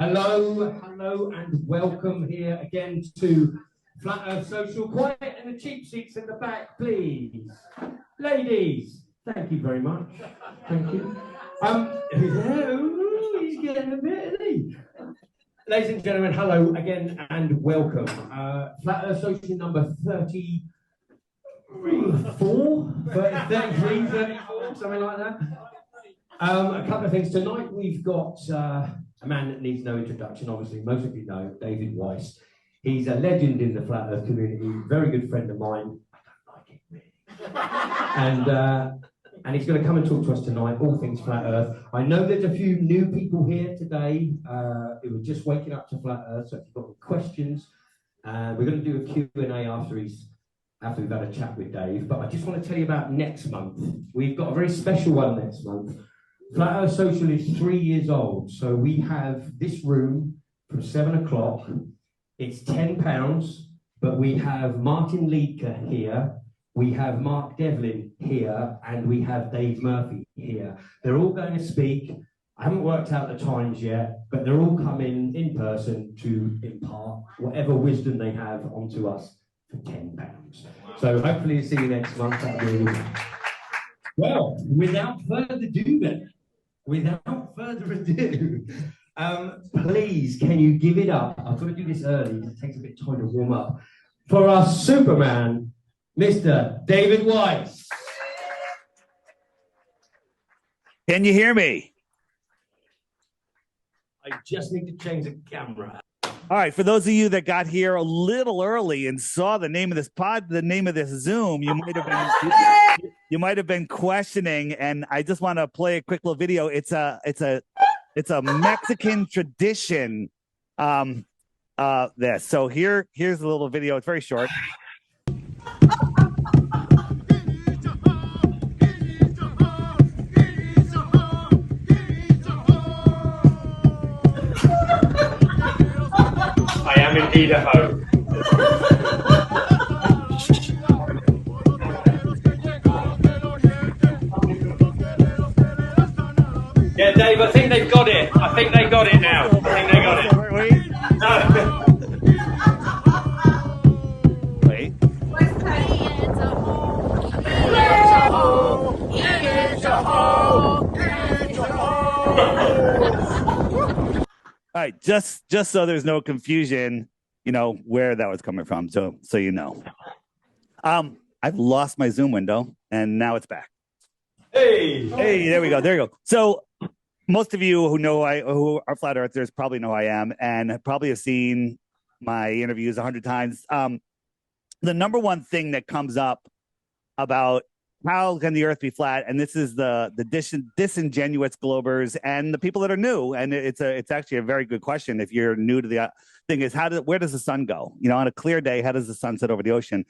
Hello, and welcome here again to Flat Earth Social. Quiet and the cheap seats in the back, please. Ladies, thank you very much. Thank you. He's getting a bit, isn't he? Ladies and gentlemen, hello again and welcome. Flat Earth Social number 34, 33, 34, something like that. A couple of things. Tonight we've got a man that needs no introduction, obviously. Most of you know, David Weiss. He's a legend in the Flat Earth community, very good friend of mine. I don't like it really. And he's going to come and talk to us tonight, all things Flat Earth. I know there's a few new people here today who are just waking up to Flat Earth, so if you've got any questions, we're going to do a Q&A after we've had a chat with Dave. But I just want to tell you about next month. We've got a very special one next month. Flat Earth Social is 3 years old, so we have this room from 7 o'clock. It's £10, but we have Martin Liedker here, we have Mark Devlin here, and we have Dave Murphy here. They're all going to speak. I haven't worked out the times yet, but they're all coming in person to impart whatever wisdom they have onto us for £10. So hopefully see you next month. Well, without further ado then. Without further ado, please, can you give it up? I've got to do this early, it takes a bit of time to warm up. For our Superman, Mr. David Weiss. Can you hear me? I just need to change the camera. All right, for those of you that got here a little early and saw the name of this Zoom, you might have been questioning, and I just want to play a quick little video. It's a Mexican tradition. This. So here's a little video. It's very short. I am indeed at home. Yeah, Dave, I think they've got it. I think they got it now. I think they got it. Wait. All right, just so there's no confusion, you know, where that was coming from, so you know. I've lost my Zoom window, and now it's back. Hey, there we go. So most of you who are flat earthers probably know who I am, and probably have seen my interviews 100 times. The number one thing that comes up about how can the Earth be flat, and this is the disingenuous globers and the people that are new, and it's actually a very good question. If you're new to the thing, is where does the sun go? You know, on a clear day, how does the sun set over the ocean?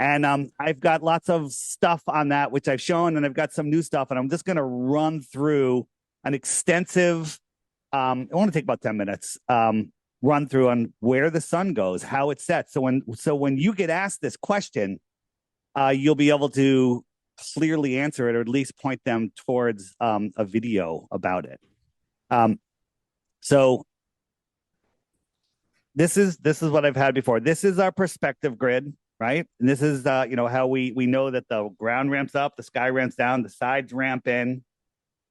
And I've got lots of stuff on that which I've shown, and I've got some new stuff, and I'm just going to run through an extensive. It won't take about 10 minutes. Run through on where the sun goes, how it sets. So when you get asked this question, you'll be able to clearly answer it, or at least point them towards a video about it. So this is what I've had before. This is our perspective grid, right? And this is how we know that the ground ramps up, the sky ramps down, the sides ramp in.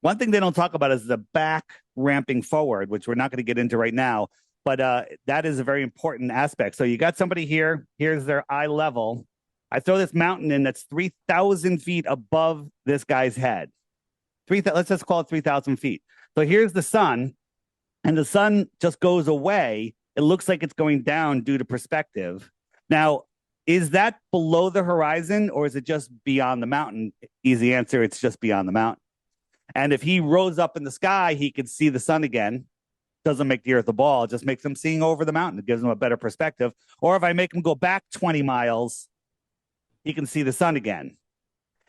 One thing they don't talk about is the back ramping forward, which we're not going to get into right now, but that is a very important aspect. So you got somebody here, here's their eye level. I throw this mountain in that's 3,000 feet above this guy's head. Let's just call it 3,000 feet. So here's the sun, and the sun just goes away. It looks like it's going down due to perspective. Now, is that below the horizon, or is it just beyond the mountain? Easy answer, it's just beyond the mountain. And if he rose up in the sky, he could see the sun again. Doesn't make the Earth a ball, it just makes him seeing over the mountain. It gives him a better perspective. Or if I make him go back 20 miles, he can see the sun again.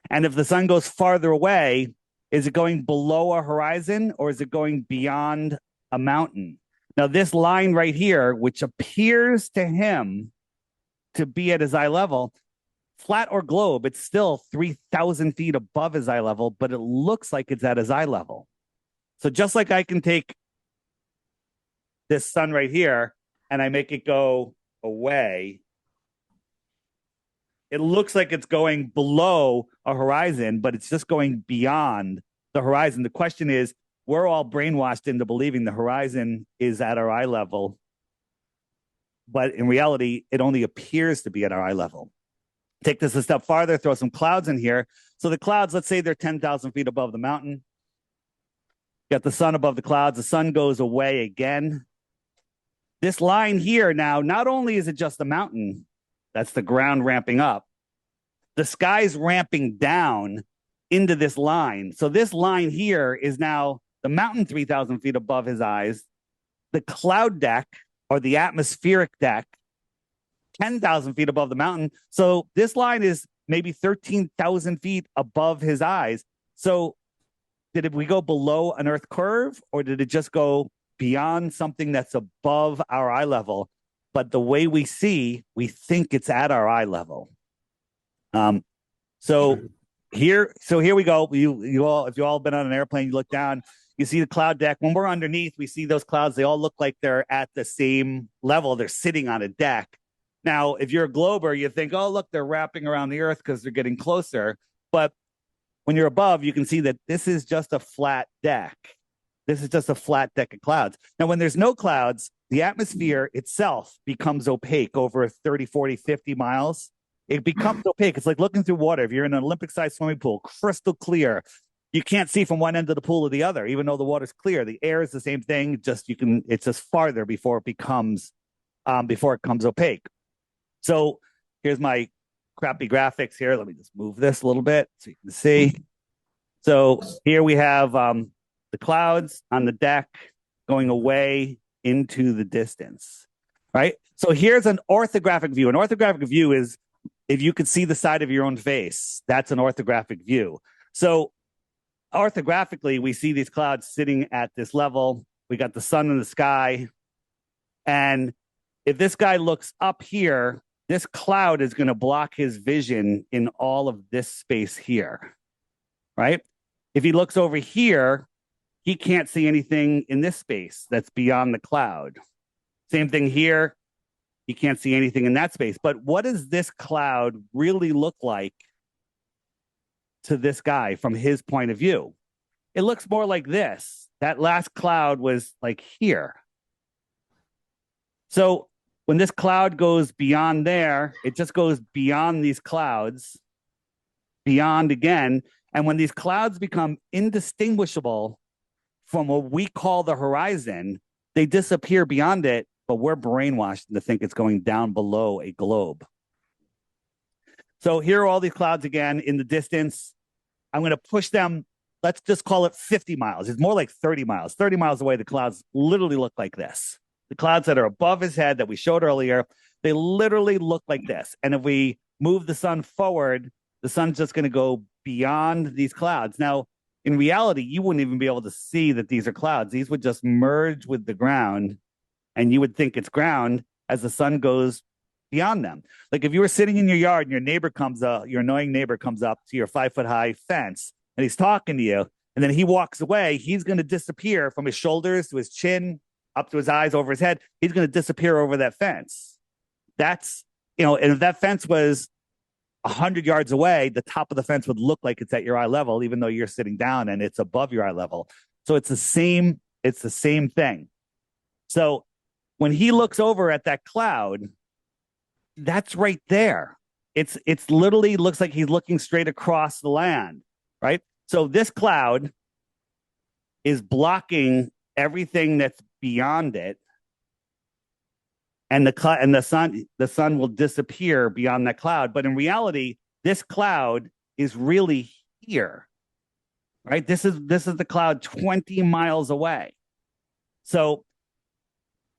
And if the sun goes farther away, is it going below a horizon, or is it going beyond a mountain? Now, this line right here, which appears to him to be at his eye level, flat or globe, it's still 3,000 feet above his eye level, but it looks like it's at his eye level. So just like I can take this sun right here and I make it go away, it looks like it's going below a horizon, but it's just going beyond the horizon. The question is, we're all brainwashed into believing the horizon is at our eye level, but in reality, it only appears to be at our eye level. Take this a step farther, throw some clouds in here. So the clouds, let's say they're 10,000 feet above the mountain. Got the sun above the clouds. The sun goes away again. This line here now, not only is it just the mountain, that's the ground ramping up, the sky's ramping down into this line. So this line here is now the mountain 3,000 feet above his eyes, the cloud deck or the atmospheric deck 10,000 feet above the mountain. So this line is maybe 13,000 feet above his eyes. So did we go below an Earth curve, or did it just go beyond something that's above our eye level? But the way we see, we think it's at our eye level. So here we go. You all, if you all been on an airplane, you look down, you see the cloud deck. When we're underneath, we see those clouds. They all look like they're at the same level. They're sitting on a deck. Now, if you're a glober, you think, oh, look, they're wrapping around the Earth because they're getting closer. But when you're above, you can see that this is just a flat deck. This is just a flat deck of clouds. Now, when there's no clouds, the atmosphere itself becomes opaque over 30, 40, 50 miles. It becomes opaque. It's like looking through water. If you're in an Olympic-sized swimming pool, crystal clear, you can't see from one end of the pool to the other, even though the water's clear. The air is the same thing. It's just farther before it becomes opaque. So here's my crappy graphics here. Let me just move this a little bit so you can see. So here we have the clouds on the deck going away into the distance, right? So here's an orthographic view. An orthographic view is if you could see the side of your own face. That's an orthographic view. So orthographically, we see these clouds sitting at this level. We got the sun in the sky. And if this guy looks up here, this cloud is going to block his vision in all of this space here, right? If he looks over here, he can't see anything in this space that's beyond the cloud. Same thing here. He can't see anything in that space. But what does this cloud really look like to this guy from his point of view? It looks more like this. That last cloud was like here. So when this cloud goes beyond there, it just goes beyond these clouds, beyond again. And when these clouds become indistinguishable from what we call the horizon, they disappear beyond it, but we're brainwashed to think it's going down below a globe. So here are all these clouds again in the distance. I'm going to push them. Let's just call it 50 miles. It's more like 30 miles. 30 miles away, the clouds literally look like this. The clouds that are above his head that we showed earlier, they literally look like this. And if we move the sun forward, the sun's just going to go beyond these clouds. Now, in reality, you wouldn't even be able to see that these are clouds. These would just merge with the ground, and you would think it's ground as the sun goes beyond them. Like if you were sitting in your yard and your neighbor comes up, your annoying neighbor comes up to your 5-foot-high fence, and he's talking to you, and then he walks away, he's going to disappear from his shoulders to his chin, up to his eyes, over his head. He's going to disappear over that fence. That's, and if that fence was 100 yards away, the top of the fence would look like it's at your eye level, even though you're sitting down and it's above your eye level. So it's the same thing. So when he looks over at that cloud, that's right there. It's literally looks like he's looking straight across the land, right? So this cloud is blocking everything that's beyond it, and the sun will disappear beyond that cloud. But in reality, this cloud is really here, right? This is the cloud 20 miles away. So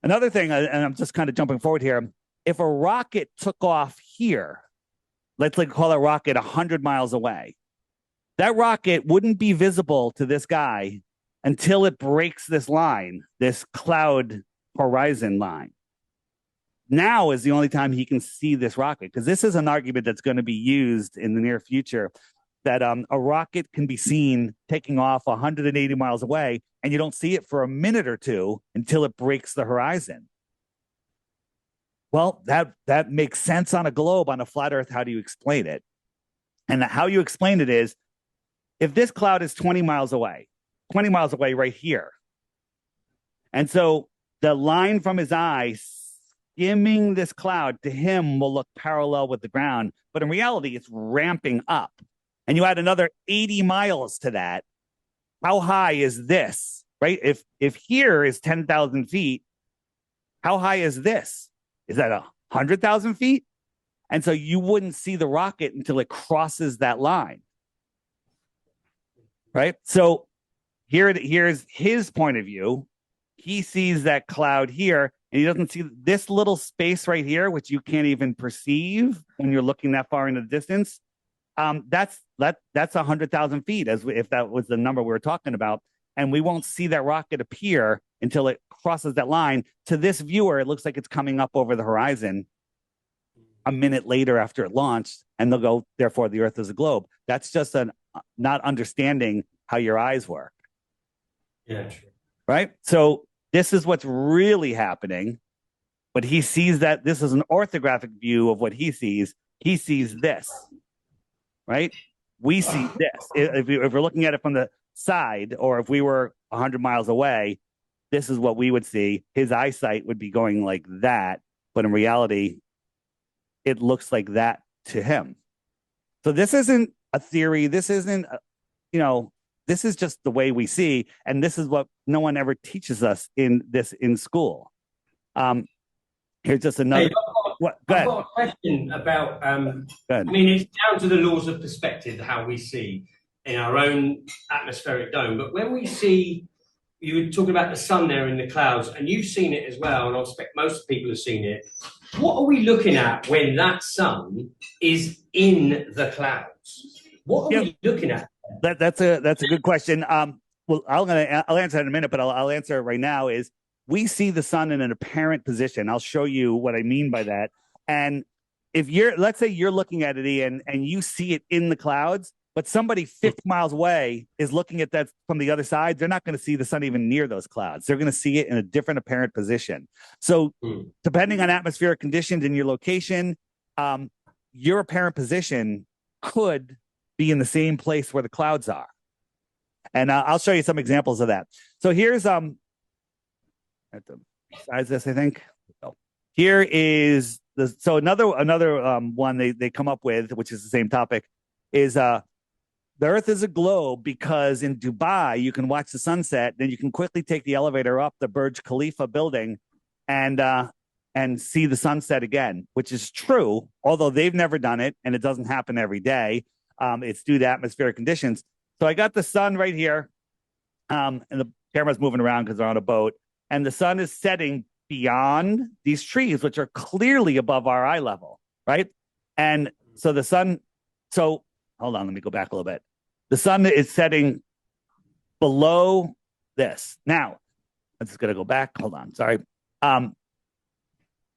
another thing, and I'm just kind of jumping forward here, if a rocket took off here, let's call a rocket 100 miles away, that rocket wouldn't be visible to this guy until it breaks this line, this cloud horizon line. Now is the only time he can see this rocket, because this is an argument that's going to be used in the near future, that a rocket can be seen taking off 180 miles away, and you don't see it for a minute or two until it breaks the horizon. Well, that makes sense on a globe. On a flat Earth, how do you explain it? And how you explain it is, if this cloud is 20 miles away right here, and so the line from his eye skimming this cloud to him will look parallel with the ground, but in reality, it's ramping up. And you add another 80 miles to that. How high is this, right? If here is 10,000 feet, how high is this? Is that 100,000 feet? And so you wouldn't see the rocket until it crosses that line, right? So here's his point of view. He sees that cloud here, and he doesn't see this little space right here, which you can't even perceive when you're looking that far into the distance. That's 100,000 feet, as if that was the number we were talking about, and we won't see that rocket appear until it crosses that line. To this viewer, it looks like it's coming up over the horizon a minute later after it launched, and they'll go, therefore, the Earth is a globe. That's just not understanding how your eyes work. Yeah, true. Right? So this is what's really happening, but he sees that this is an orthographic view of what he sees. He sees this, right? We see this. If we're looking at it from the side, or if we were 100 miles away, this is what we would see. His eyesight would be going like that, but in reality, it looks like that to him. So this isn't a theory. This isn't, this is just the way we see, and this is what no one ever teaches us in school. Here's just another. I've got a question about. I mean, it's down to the laws of perspective how we see in our own atmospheric dome. But when we see, you were talking about the sun there in the clouds, and you've seen it as well, and I expect most people have seen it. What are we looking at when that sun is in the clouds? What are we looking at? That's a good question. Well, I'll answer that in a minute, but I'll answer it right now. Is we see the sun in an apparent position. I'll show you what I mean by that. And if let's say you're looking at it, Ian, and you see it in the clouds, but somebody 50 miles away is looking at that from the other side, they're not going to see the sun even near those clouds. They're going to see it in a different apparent position. So depending on atmospheric conditions and your location, your apparent position could be in the same place where the clouds are. And I'll show you some examples of that. So here's, besides this, I think. Here is, another one they come up with, which is the same topic, is the Earth is a globe because in Dubai, you can watch the sunset, then you can quickly take the elevator up the Burj Khalifa building and see the sunset again, which is true, although they've never done it, and it doesn't happen every day. It's due to atmospheric conditions. So I got the sun right here, and the camera's moving around because they're on a boat, and the sun is setting beyond these trees, which are clearly above our eye level, right? And so the sun, hold on, let me go back a little bit. The sun is setting below this. Now, I'm just going to go back. Hold on, sorry.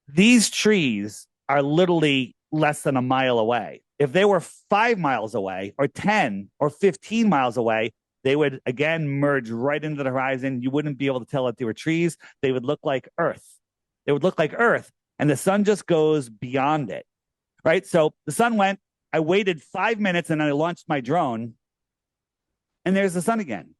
These trees are literally less than a mile away. If they were 5 miles away or 10 or 15 miles away, they would, again, merge right into the horizon. You wouldn't be able to tell that they were trees. They would look like Earth. They would look like Earth, and the sun just goes beyond it, right? So the sun went, I waited 5 minutes, and I launched my drone, and there's the sun again.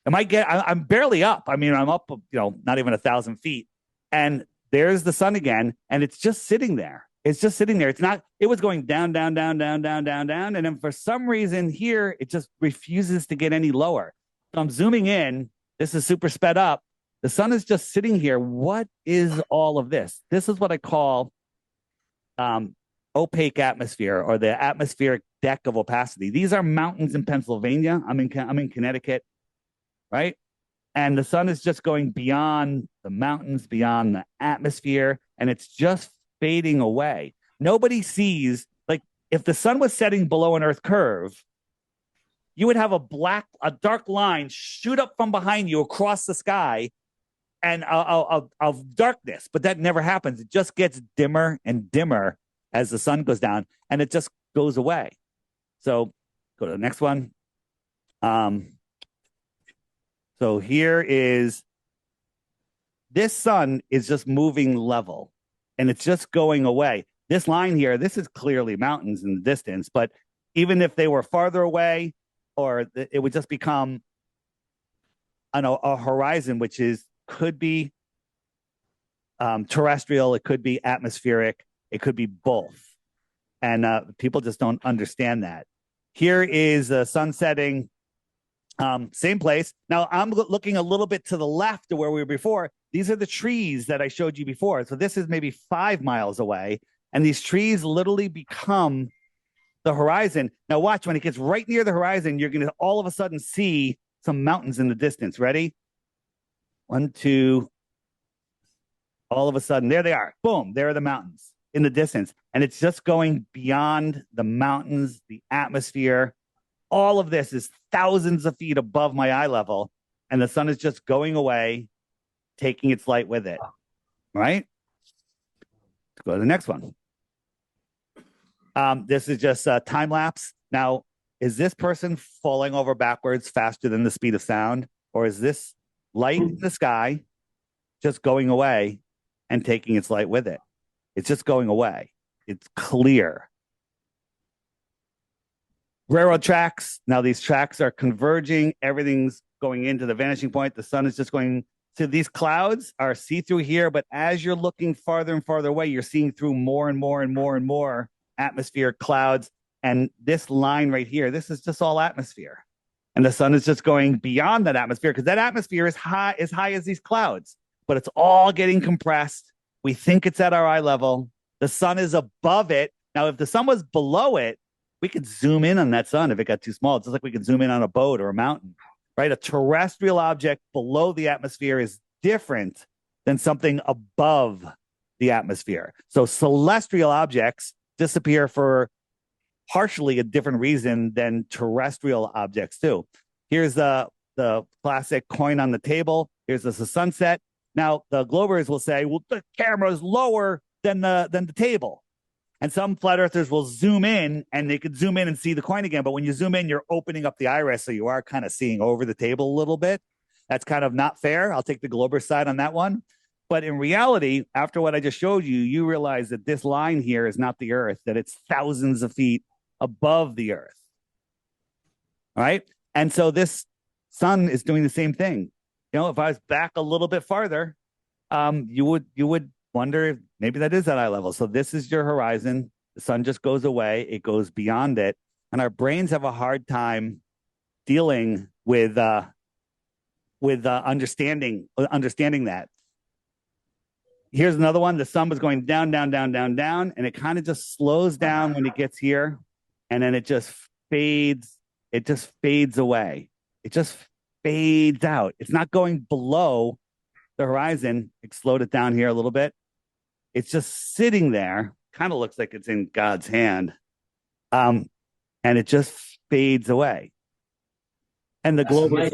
I'm barely up. I mean, I'm up, not even 1,000 feet, and there's the sun again, and it's just sitting there. It's just sitting there. It was going down, down, down, down, down, down, down. And then for some reason here, it just refuses to get any lower. So I'm zooming in. This is super sped up. The sun is just sitting here. What is all of this? This is what I call opaque atmosphere, or the atmospheric deck of opacity. These are mountains in Pennsylvania. I'm in Connecticut, right? And the sun is just going beyond the mountains, beyond the atmosphere, and it's just fading away. Nobody sees, like, if the sun was setting below an Earth curve, you would have a dark line shoot up from behind you across the sky and of darkness, but that never happens. It just gets dimmer and dimmer as the sun goes down, and it just goes away. So Go to the next one. So here is, this sun is just moving level and it's just going away. This line here, this is clearly mountains in the distance, but even if they were farther away, or it would just become a horizon, which could be terrestrial, it could be atmospheric, it could be both. And people just don't understand that. Here is the sun setting, same place. Now I'm looking a little bit to the left of where we were before. These are the trees that I showed you before. So this is maybe 5 miles away. And these trees literally become the horizon. Now watch, when it gets right near the horizon, you're going to all of a sudden see some mountains in the distance. Ready? 1, 2. All of a sudden, there they are. Boom, there are the mountains in the distance. And it's just going beyond the mountains, the atmosphere. All of this is thousands of feet above my eye level. And the sun is just going away, taking its light with it. Right? Let's go to the next one. This is just a time lapse. Now, is this person falling over backwards faster than the speed of sound? Or is this light in the sky just going away and taking its light with it? It's just going away. It's clear. Railroad tracks. Now these tracks are converging. Everything's going into the vanishing point. The sun is just going. So these clouds are see-through here, but as you're looking farther and farther away, you're seeing through more and more and more and more atmospheric clouds. And this line right here, this is just all atmosphere. And the sun is just going beyond that atmosphere, because that atmosphere is high as these clouds, but it's all getting compressed. We think it's at our eye level. The sun is above it. Now, if the sun was below it, we could zoom in on that sun if it got too small. It's just like we could zoom in on a boat or a mountain, right? A terrestrial object below the atmosphere is different than something above the atmosphere. So celestial objects disappear for partially a different reason than terrestrial objects do. Here's the classic coin on the table. Here's the sunset. Now, the Globers will say, well, the camera is lower than the table. And some flat earthers will zoom in, and they could zoom in and see the coin again. But when you zoom in, you're opening up the iris, so you are kind of seeing over the table a little bit. That's kind of not fair. I'll take the Glober side on that one. But in reality, after what I just showed you, you realize that this line here is not the Earth, that it's thousands of feet above the Earth. All right? And so this sun is doing the same thing. You know, if I was back a little bit farther, you would wonder if maybe that is at eye level. So this is your horizon. The sun just goes away. It goes beyond it. And our brains have a hard time dealing with understanding that. Here's another one. The sun was going down, down, down, down, down, and it kind of just slows down when it gets here, and then it just fades. It just fades away. It just fades out. It's not going below the horizon. It slowed it down here a little bit. It's just sitting there. Kind of looks like it's in God's hand, and it just fades away. And the Globers,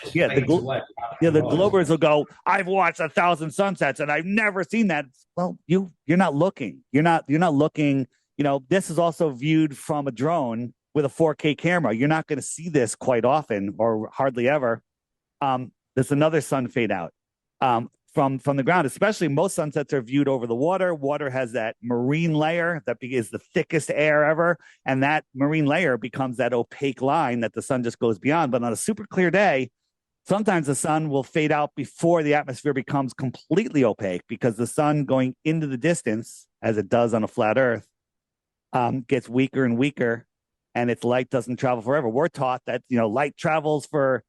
the Globers will go, I've watched 1,000 sunsets and I've never seen that. Well, you're not looking. You're not looking. You know, this is also viewed from a drone with a 4K camera. You're not going to see this quite often or hardly ever. There's another sun fade out from the ground. Especially most sunsets are viewed over the water. Water has that marine layer that is the thickest air ever, and that marine layer becomes that opaque line that the sun just goes beyond. But on a super clear day, sometimes the sun will fade out before the atmosphere becomes completely opaque, because the sun going into the distance, as it does on a flat Earth, gets weaker and weaker, and its light doesn't travel forever. We're taught that, you know, light travels for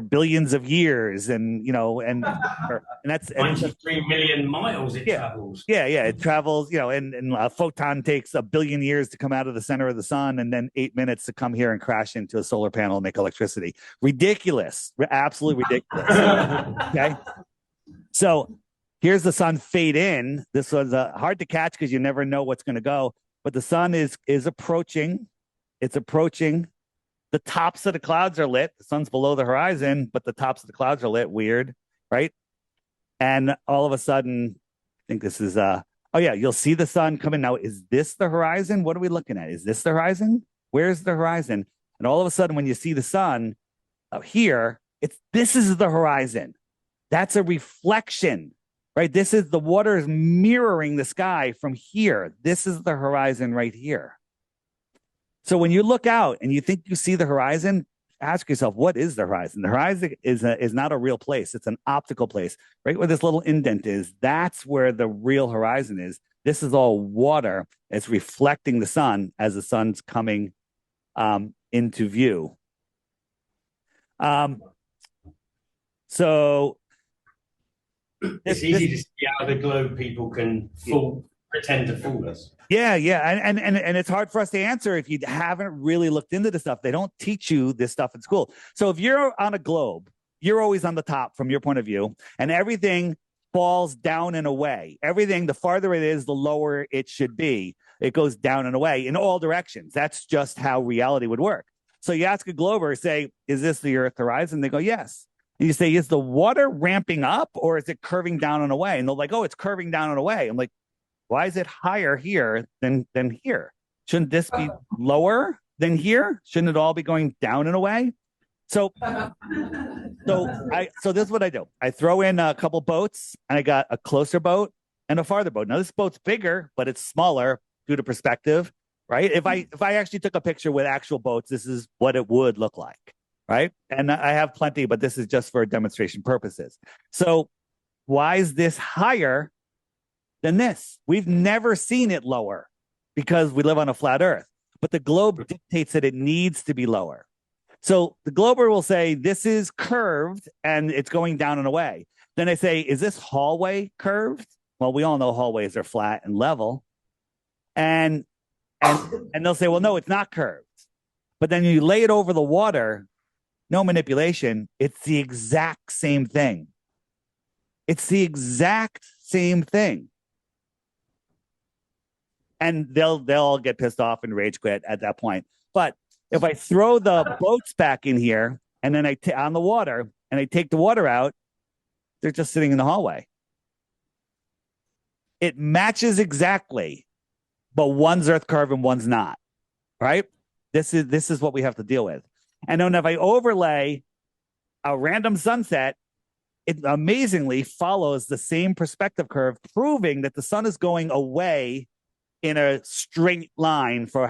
billions of years, and that's 93 million miles it travels. Yeah, it travels, and a photon takes 1 billion years to come out of the center of the sun, and then 8 minutes to come here and crash into a solar panel and make electricity. Ridiculous. Absolutely ridiculous. Okay. So here's the sun fade in. This was hard to catch because you never know what's going to go, but the sun is approaching. It's approaching. The tops of the clouds are lit. The sun's below the horizon, but the tops of the clouds are lit. Weird, right? And all of a sudden, I think this is, you'll see the sun coming. Now, is this the horizon? What are we looking at? Is this the horizon? Where's the horizon? And all of a sudden, when you see the sun up here, this is the horizon. That's a reflection, right? This is the water is mirroring the sky from here. This is the horizon right here. So when you look out and you think you see the horizon, ask yourself, what is the horizon? The horizon is not a real place. It's an optical place. Right where this little indent is, that's where the real horizon is. This is all water. It's reflecting the sun as the sun's coming into view. So it's easy to see out of the globe. People can pretend to fool us. Yeah, and it's hard for us to answer if you haven't really looked into this stuff. They don't teach you this stuff in school. So if you're on a globe, you're always on the top from your point of view, and everything falls down and away. Everything, the farther it is, the lower it should be. It goes down and away in all directions. That's just how reality would work. So you ask a glober, say, is this the Earth horizon? They go, yes. And you say, is the water ramping up or is it curving down and away? And they're like, oh, it's curving down and away. I'm like, why is it higher here than here? Shouldn't this be lower than here? Shouldn't it all be going down and away? So this is what I do. I throw in a couple boats, and I got a closer boat and a farther boat. Now this boat's bigger, but it's smaller due to perspective, right? If I actually took a picture with actual boats, this is what it would look like, right? And I have plenty, but this is just for demonstration purposes. So why is this higher than this? We've never seen it lower because we live on a flat Earth, but the globe dictates that it needs to be lower. So the glober will say, this is curved and it's going down and away. Then I say, is this hallway curved? Well, we all know hallways are flat and level. And they'll say, well, no, it's not curved. But then you lay it over the water, no manipulation. It's the exact same thing. It's the exact same thing. And they'll all get pissed off and rage quit at that point. But if I throw the boats back in here and then on the water and I take the water out, they're just sitting in the hallway. It matches exactly, but one's Earth curve and one's not, right? This is what we have to deal with. And then if I overlay a random sunset, it amazingly follows the same perspective curve, proving that the sun is going away in a straight line for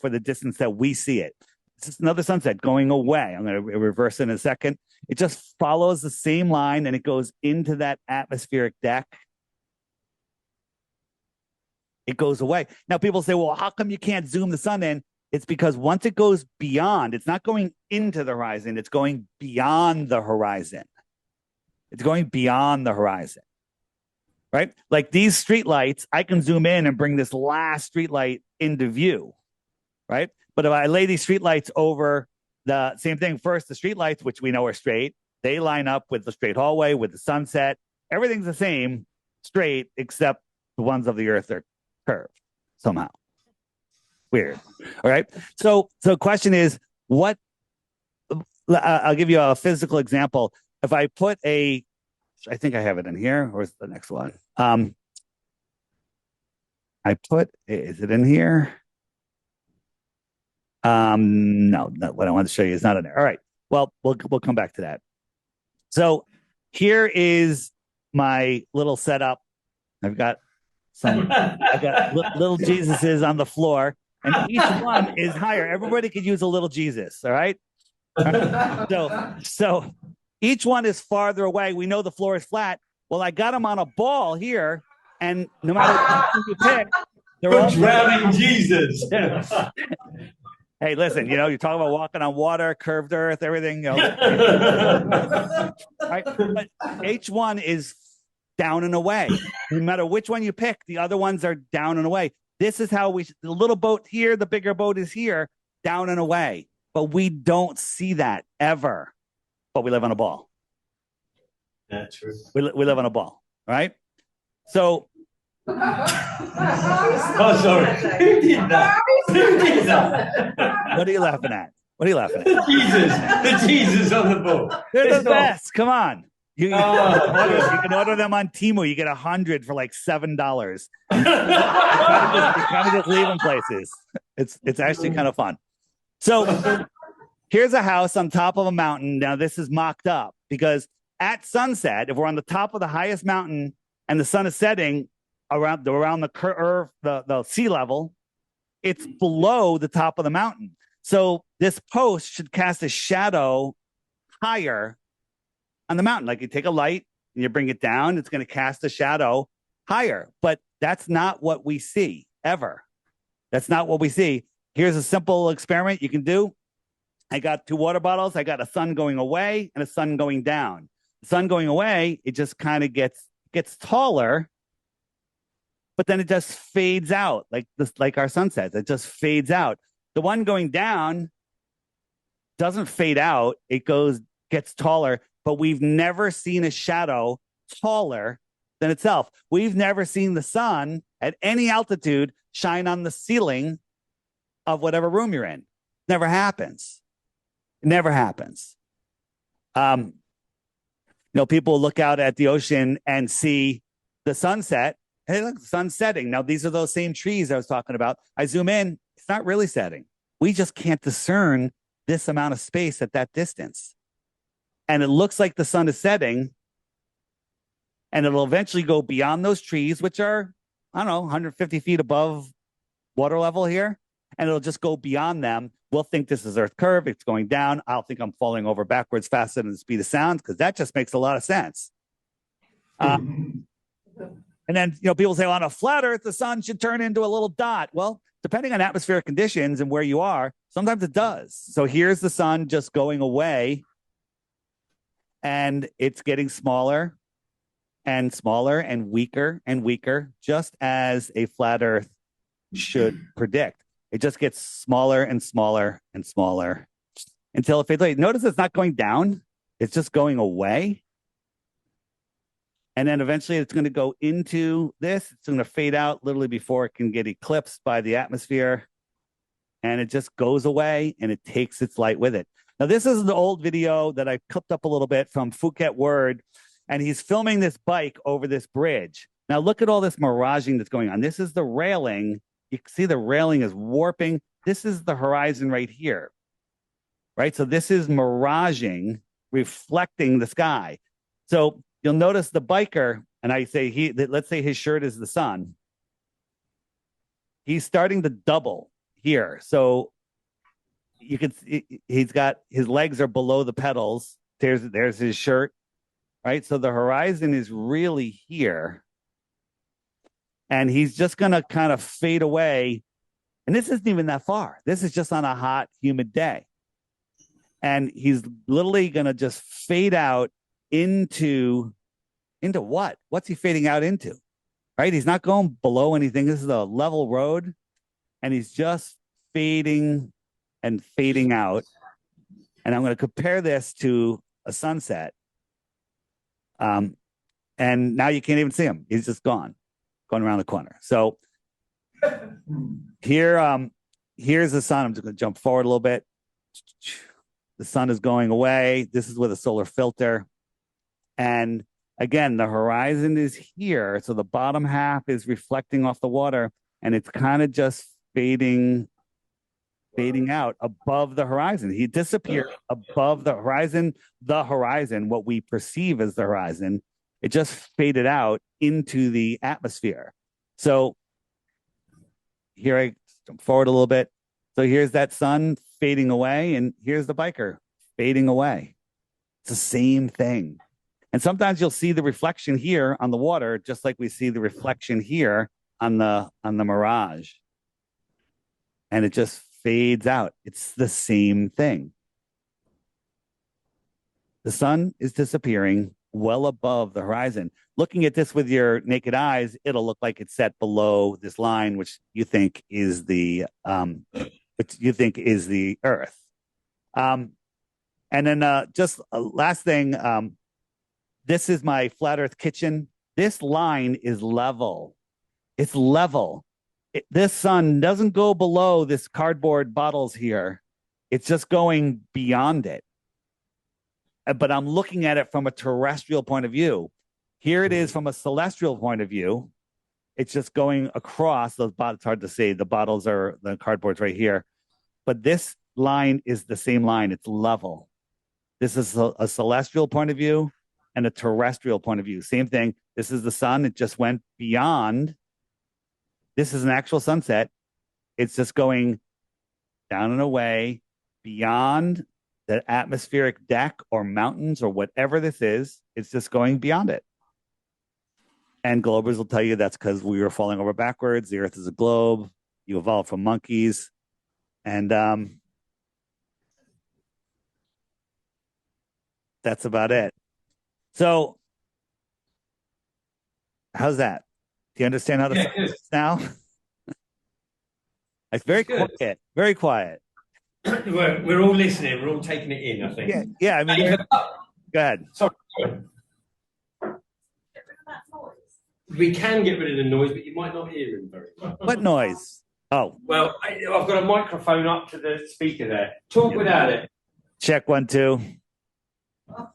for the distance that we see it. It's just another sunset going away. I'm going to reverse it in a second. It just follows the same line and it goes into that atmospheric deck. It goes away. Now people say, well, how come you can't zoom the sun in? It's because once it goes beyond, it's not going into the horizon. It's going beyond the horizon. It's going beyond the horizon. Right? Like these streetlights, I can zoom in and bring this last streetlight into view, right? But if I lay these streetlights over the same thing, first, the streetlights, which we know are straight, they line up with the straight hallway, with the sunset. Everything's the same, straight, except the ones of the Earth are curved somehow. Weird. All right. So question is, what? I'll give you a physical example. If I put I think I have it in here. Where's the next one? Is it in here? No, what I want to show you is not in there. All right. Well, we'll come back to that. So here is my little setup. I've got little Jesuses on the floor, and each one is higher. Everybody could use a little Jesus. All right. So each one is farther away. We know the floor is flat. Well, I got them on a ball here, and no matter what you pick, they're all drowning Jesus. Hey, listen, you're talking about walking on water, curved Earth, everything. Right? But each one is down and away. No matter which one you pick, the other ones are down and away. This is how the little boat here, the bigger boat is here, down and away. But we don't see that ever. But we live on a ball. That's true. We live on a ball, right? So. Oh, sorry. Who did that? What are you laughing at? The Jesus on the ball. They're the best. Come on. You can order them on Temu. You get 100 for like $7. You kind of just leave them places. It's actually kind of fun. So here's a house on top of a mountain. Now this is mocked up because at sunset, if we're on the top of the highest mountain and the sun is setting around the curve, the sea level, it's below the top of the mountain. So this post should cast a shadow higher on the mountain. Like you take a light and you bring it down, it's going to cast a shadow higher. But that's not what we see ever. That's not what we see. Here's a simple experiment you can do. I got 2 water bottles. I got a sun going away and a sun going down. The sun going away, it just kind of gets taller, but then it just fades out like our sunsets. It just fades out. The one going down doesn't fade out. It gets taller, but we've never seen a shadow taller than itself. We've never seen the sun at any altitude shine on the ceiling of whatever room you're in. Never happens. It never happens. People look out at the ocean and see the sunset. Hey, look, the sun's setting. Now, these are those same trees I was talking about. I zoom in. It's not really setting. We just can't discern this amount of space at that distance. And it looks like the sun is setting, and it'll eventually go beyond those trees, which are, 150 feet above water level here. And it'll just go beyond them. We'll think this is Earth curve. It's going down. I'll think I'm falling over backwards faster than the speed of sound because that just makes a lot of sense. And then, people say, well, on a flat Earth, the sun should turn into a little dot. Well, depending on atmospheric conditions and where you are, sometimes it does. So here's the sun just going away, and it's getting smaller and smaller and weaker, just as a flat Earth should predict. It just gets smaller and smaller and smaller until it fades away. Notice it's not going down. It's just going away. And then eventually it's going to go into this. It's going to fade out literally before it can get eclipsed by the atmosphere. And it just goes away and it takes its light with it. Now, this is an old video that I clipped up a little bit from Phuket Word. And he's filming this bike over this bridge. Now, look at all this miraging that's going on. This is the railing. You can see the railing is warping. This is the horizon right here, right? So this is miraging, reflecting the sky. So you'll notice the biker, and I say let's say his shirt is the sun. He's starting to double here. So you can see he's got his legs are below the pedals. There's his shirt, right? So the horizon is really here. And he's just going to kind of fade away. And this isn't even that far. This is just on a hot, humid day. And he's literally going to just fade out into what? What's he fading out into? Right? He's not going below anything. This is a level road. And he's just fading and fading out. And I'm going to compare this to a sunset. And now you can't even see him. He's just gone. Going around the corner. So here's the sun. I'm just going to jump forward a little bit. The sun is going away. This is with a solar filter. And again, the horizon is here. So the bottom half is reflecting off the water, and it's kind of just fading out above the horizon. He disappeared above the horizon, what we perceive as the horizon. It just faded out into the atmosphere. So here I jump forward a little bit. So here's that sun fading away, and here's the biker fading away. It's the same thing. And sometimes you'll see the reflection here on the water, just like we see the reflection here on the mirage. And it just fades out. It's the same thing. The sun is disappearing well above the horizon. Looking at this with your naked eyes, it'll look like it's set below this line, which you think is the Earth. And then just a last thing, this is my flat Earth kitchen. This line is level. It's level. This sun doesn't go below this cardboard bottles here. It's just going beyond it. But I'm looking at it from a terrestrial point of view. Here it is from a celestial point of view. It's just going across those bottles. It's hard to see. The bottles are the cardboards right here. But this line is the same line. It's level. This is a celestial point of view and a terrestrial point of view. Same thing. This is the sun. It just went beyond. This is an actual sunset. It's just going down and away beyond the atmospheric deck or mountains or whatever this is. It's just going beyond it. And globers will tell you that's because we were falling over backwards. The Earth is a globe. You evolved from monkeys. And that's about it. So how's that? Do you understand how to say this now? It's very quiet. Very quiet. We're all listening. We're all taking it in, I think. Yeah. I mean, go ahead. Sorry. We can get rid of the noise, but you might not hear him very well. What noise? Oh. Well, I've got a microphone up to the speaker there. Talk without it. Check 1, 2.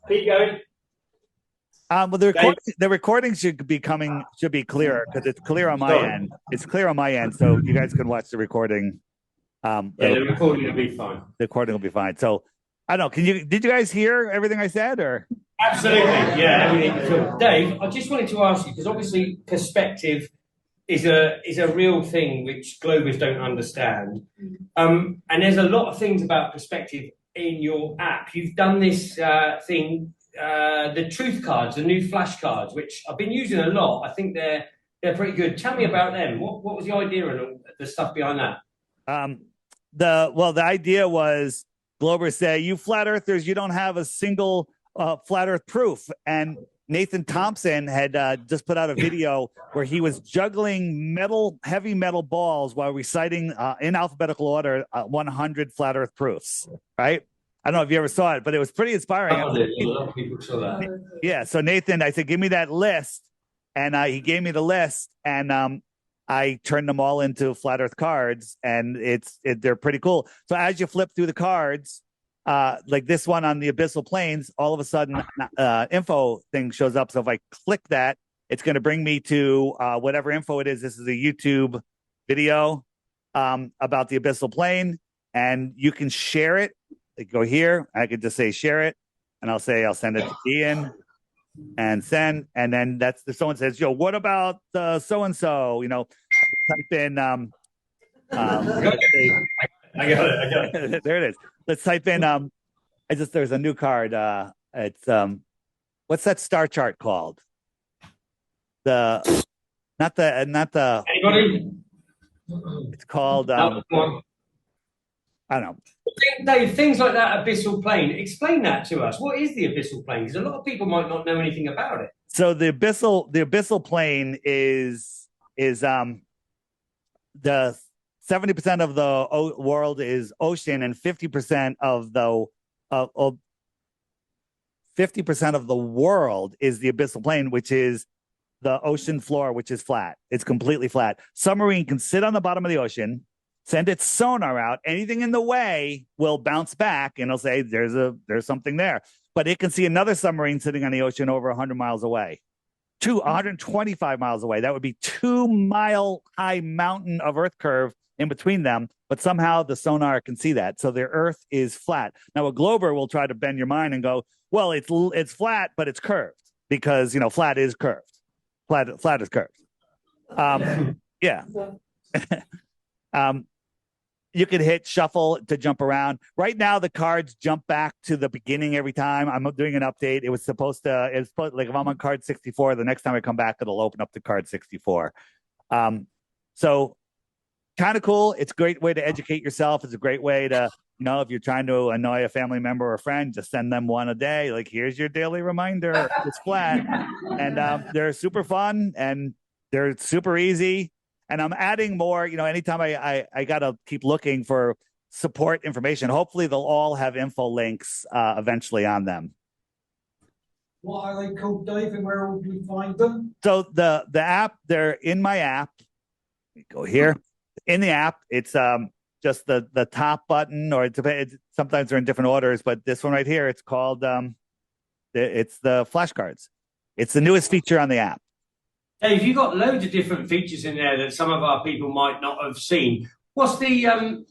Keep going. Well, the recording should be clearer because it's clear on my end. It's clear on my end, so you guys can watch the recording. The recording will be fine. The recording will be fine. So I don't know. Did you guys hear everything I said, or? Absolutely, yeah, everything. So, Dave, I just wanted to ask you because obviously perspective is a real thing which globers don't understand, and there's a lot of things about perspective in your app. You've done this thing, the truth cards, the new flashcards, which I've been using a lot. I think they're pretty good. Tell me about them. What was the idea and the stuff behind that? The idea was globers say, you flat earthers, you don't have a single flat earth proof. And Nathan Thompson had just put out a video where he was juggling heavy metal balls while reciting in alphabetical order 100 flat earth proofs, right? I don't know if you ever saw it, but it was pretty inspiring. A lot of people saw that. Yeah, so Nathan, I said, give me that list. And he gave me the list, and I turned them all into flat earth cards, and they're pretty cool. So as you flip through the cards, like this one on the abyssal plains, all of a sudden info thing shows up. So if I click that, it's going to bring me to whatever info it is. This is a YouTube video about the abyssal plain, and you can share it. Like, go here. I could just say share it, and I'll send it to Ian and send. And then someone says, yo, what about so and so? Type in. I got it. There it is. Let's type in. There's a new card. It's what's that star chart called? Not the. Anybody? It's called. I don't know. Dave, things like that abyssal plane. Explain that to us. What is the abyssal plane? Because a lot of people might not know anything about it. So the abyssal plane is the 70% of the world is ocean, and 50% of the 50% of the world is the abyssal plane, which is the ocean floor, which is flat. It's completely flat. Submarine can sit on the bottom of the ocean, send its sonar out. Anything in the way will bounce back, and it'll say there's something there. But it can see another submarine sitting on the ocean over 100 miles away, 125 miles away. That would be 2-mile high mountain of Earth curve in between them. But somehow the sonar can see that. So their Earth is flat. Now a glober will try to bend your mind and go, well, it's flat, but it's curved because flat is curved. Flat is curved. Yeah. You could hit shuffle to jump around. Right now, the cards jump back to the beginning every time. I'm doing an update. It's supposed like if I'm on card 64, the next time I come back, it'll open up to card 64. So kind of cool. It's a great way to educate yourself. It's a great way to, if you're trying to annoy a family member or a friend, just send them one a day. Like, here's your daily reminder. It's flat. And they're super fun and they're super easy. And I'm adding more, anytime I got to keep looking for support information. Hopefully they'll all have info links eventually on them. What are they called, Dave, and where will we find them? So the app, they're in my app. Let me go here. In the app, it's just the top button, or sometimes they're in different orders, but this one right here, it's called, it's the flashcards. It's the newest feature on the app. Dave, you've got loads of different features in there that some of our people might not have seen. What's the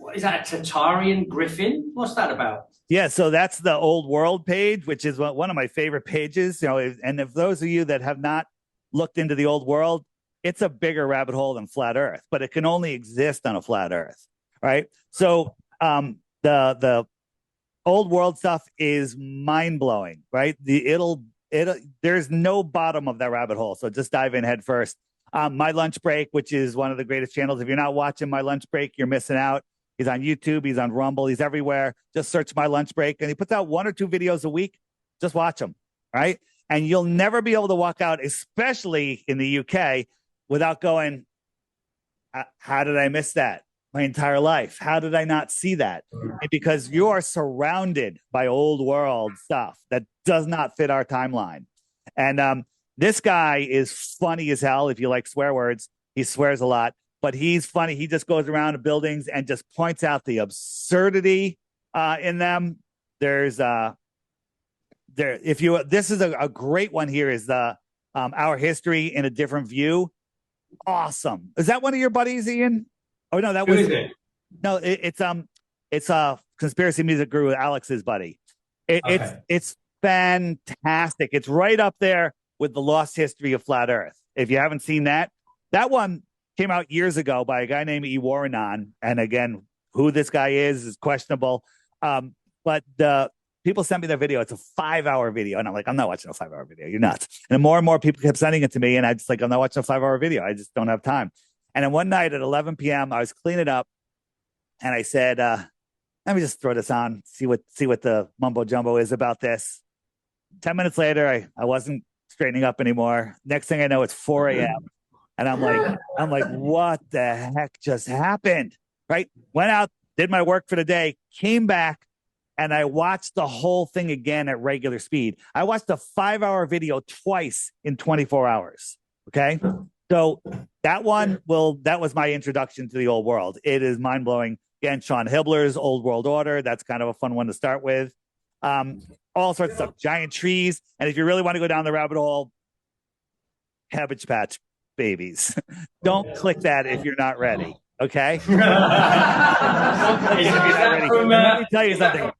what is that, a Tatarian griffin? What's that about? Yeah, so that's the old world page, which is one of my favorite pages. And if those of you that have not looked into the old world, it's a bigger rabbit hole than flat Earth, but it can only exist on a flat Earth, right? So the old world stuff is mind blowing, right? There's no bottom of that rabbit hole. So just dive in head first. My Lunch Break, which is one of the greatest channels. If you're not watching My Lunch Break, you're missing out. He's on YouTube. He's on Rumble. He's everywhere. Just search My Lunch Break. And he puts out 1 or 2 videos a week. Just watch them, right? And you'll never be able to walk out, especially in the UK, without going, how did I miss that my entire life? How did I not see that? Because you are surrounded by old world stuff that does not fit our timeline. And this guy is funny as hell. If you like swear words, he swears a lot. But he's funny. He just goes around to buildings and just points out the absurdity in them. This is a great one here is the Our History in a Different View. Awesome. Is that one of your buddies, Ian? Oh no, Who is it? No, it's a conspiracy music guru, Alex's buddy. It's fantastic. It's right up there with the Lost History of Flat Earth. If you haven't seen that one came out years ago by a guy named Iwaranan. And again, who this guy is questionable. But the people sent me their video. It's a 5-hour video. And I'm like, I'm not watching a 5-hour video. You're nuts. And more and more people kept sending it to me. And I just like, I'm not watching a 5-hour video. I just don't have time. And then one night at 11 p.m., I was cleaning up and I said, let me just throw this on, see what the mumbo jumbo is about this. 10 minutes later, I wasn't straightening up anymore. Next thing I know, it's 4 a.m. And I'm like, what the heck just happened? Right? Went out, did my work for the day, came back, and I watched the whole thing again at regular speed. I watched a 5-hour video twice in 24 hours. Okay. So that was my introduction to the old world. It is mind blowing. Again, Sean Hibbler's Old World Order. That's kind of a fun one to start with. All sorts of stuff, giant trees. And if you really want to go down the rabbit hole, Cabbage Patch Babies. Don't click that if you're not ready. Okay. Let me tell you something.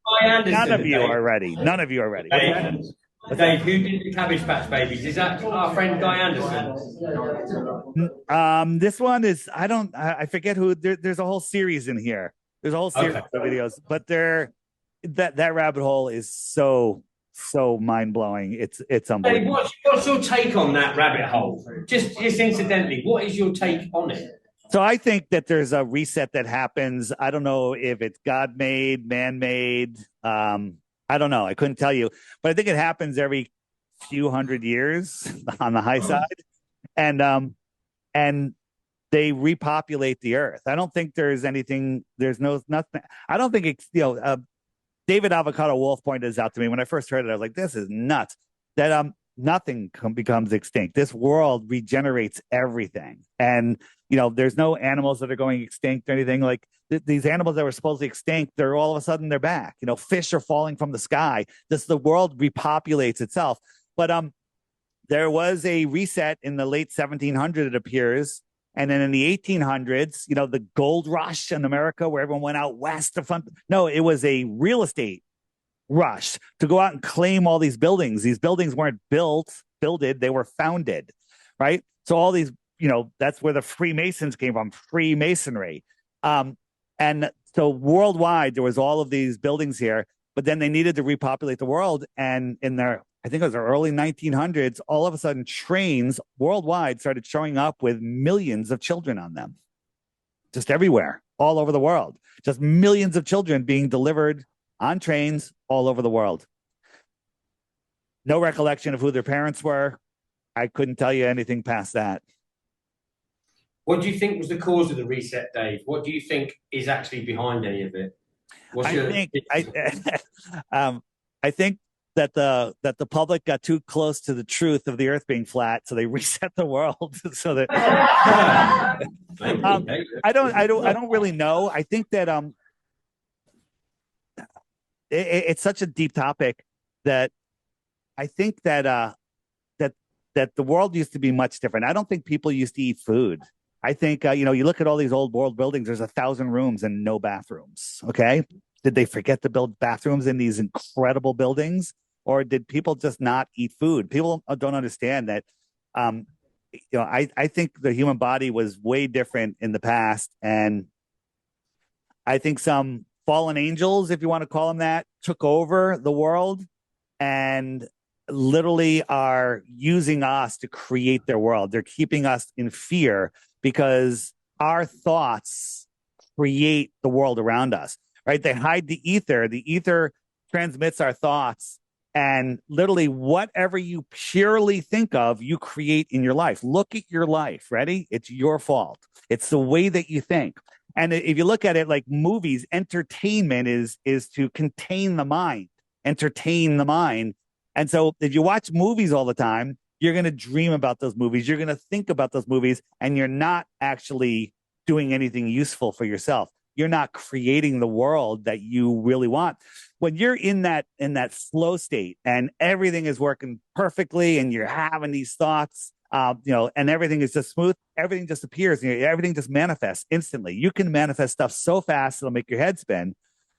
None of you are ready. Dave, who did the Cabbage Patch Babies? Is that our friend Guy Anderson? This one is I forget who. There's a whole series in here. There's a whole series of videos, but that rabbit hole is so mind blowing. It's unbelievable. Hey, what's your take on that rabbit hole? Just incidentally, what is your take on it? So I think that there's a reset that happens. I don't know if it's God made, man made. I don't know. I couldn't tell you, but I think it happens every few hundred years on the high side, and they repopulate the earth. I don't think there's anything. There's nothing. I don't think it's David Avocado Wolf pointed this out to me when I first heard it. I was like, this is nuts. That nothing becomes extinct. This world regenerates everything, and there's no animals that are going extinct or anything like. These animals that were supposedly extinct, they're all of a sudden they're back. Fish are falling from the sky. The world repopulates itself. But there was a reset in the late 1700s, it appears. And then in the 1800s, the gold rush in America where everyone went out west to fund. No, it was a real estate rush to go out and claim all these buildings. These buildings weren't builded, they were founded, right? So all these, that's where the Freemasons came from, Freemasonry. And so worldwide, there was all of these buildings here, but then they needed to repopulate the world. And I think it was the early 1900s, all of a sudden trains worldwide started showing up with millions of children on them. Just everywhere, all over the world. Just millions of children being delivered on trains all over the world. No recollection of who their parents were. I couldn't tell you anything past that. What do you think was the cause of the reset, Dave? What do you think is actually behind any of it? I think that the public got too close to the truth of the Earth being flat, so they reset the world. So that I don't really know. I think that it's such a deep topic that I think that the world used to be much different. I don't think people used to eat food. I think, you look at all these old world buildings, there's 1,000 rooms and no bathrooms. Okay. Did they forget to build bathrooms in these incredible buildings? Or did people just not eat food? People don't understand that. I think the human body was way different in the past. And I think some fallen angels, if you want to call them that, took over the world and literally are using us to create their world. They're keeping us in fear because our thoughts create the world around us, right? They hide the ether. The ether transmits our thoughts. And literally, whatever you purely think of, you create in your life. Look at your life. Ready? It's your fault. It's the way that you think. And if you look at it like movies, entertainment is to contain the mind, entertain the mind. And so if you watch movies all the time, you're going to dream about those movies. You're going to think about those movies, and you're not actually doing anything useful for yourself. You're not creating the world that you really want. When you're in that flow state and everything is working perfectly and you're having these thoughts, and everything is just smooth, everything just appears, everything just manifests instantly. You can manifest stuff so fast it'll make your head spin.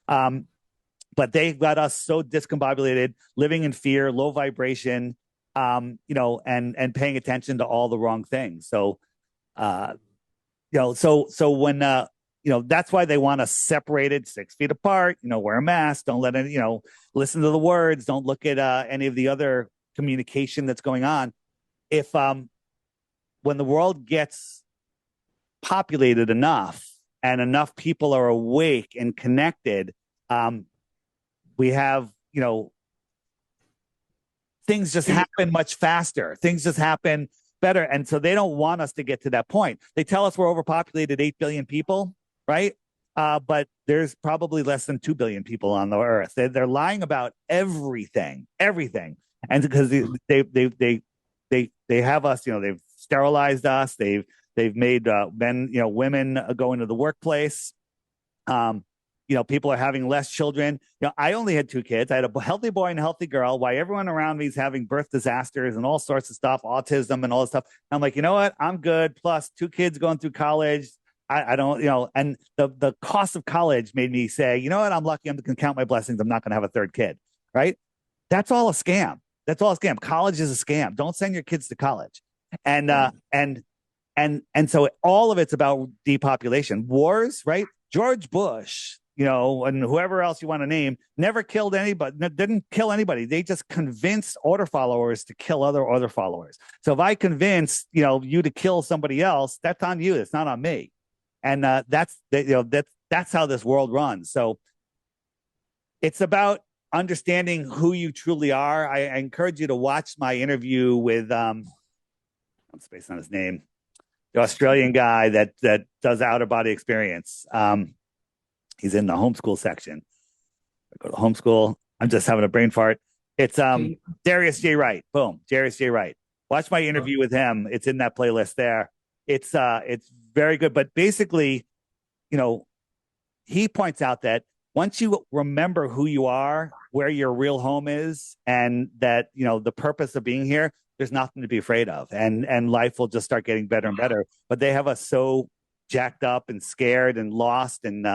But they've got us so discombobulated, living in fear, low vibration, and paying attention to all the wrong things. So, so when, that's why they want us separated 6 feet apart, wear a mask, don't let any, listen to the words, don't look at any of the other communication that's going on. If, when the world gets populated enough and enough people are awake and connected, we have, things just happen much faster. Things just happen better. And so they don't want us to get to that point. They tell us we're overpopulated 8 billion people, right? But there's probably less than 2 billion people on the earth. They're lying about everything. And because they have us, they've sterilized us. They've made men, women go into the workplace. People are having less children. I only had 2 kids. I had a healthy boy and a healthy girl, while everyone around me is having birth disasters and all sorts of stuff, autism and all this stuff. I'm like, you know what? I'm good. Plus 2 kids going through college. I don't, and the cost of college made me say, you know what? I'm lucky. I'm going to count my blessings. I'm not going to have a 3rd kid. Right. That's all a scam. That's all a scam. College is a scam. Don't send your kids to college. And so all of it's about depopulation. Wars, right? George Bush, and whoever else you want to name, never killed anybody, didn't kill anybody. They just convinced order followers to kill other order followers. So if I convince, you to kill somebody else, that's on you. It's not on me. And that's how this world runs. So it's about understanding who you truly are. I encourage you to watch my interview with, I'm spacing on his name, the Australian guy that does outer body experience. He's in the homeschool section. I go to homeschool. I'm just having a brain fart. It's Darius J. Wright. Boom, Darius J. Wright. Watch my interview with him. It's in that playlist there. It's very good. But basically, he points out that once you remember who you are, where your real home is, and that the purpose of being here, there's nothing to be afraid of, and life will just start getting better and better. But they have us so jacked up and scared and lost, and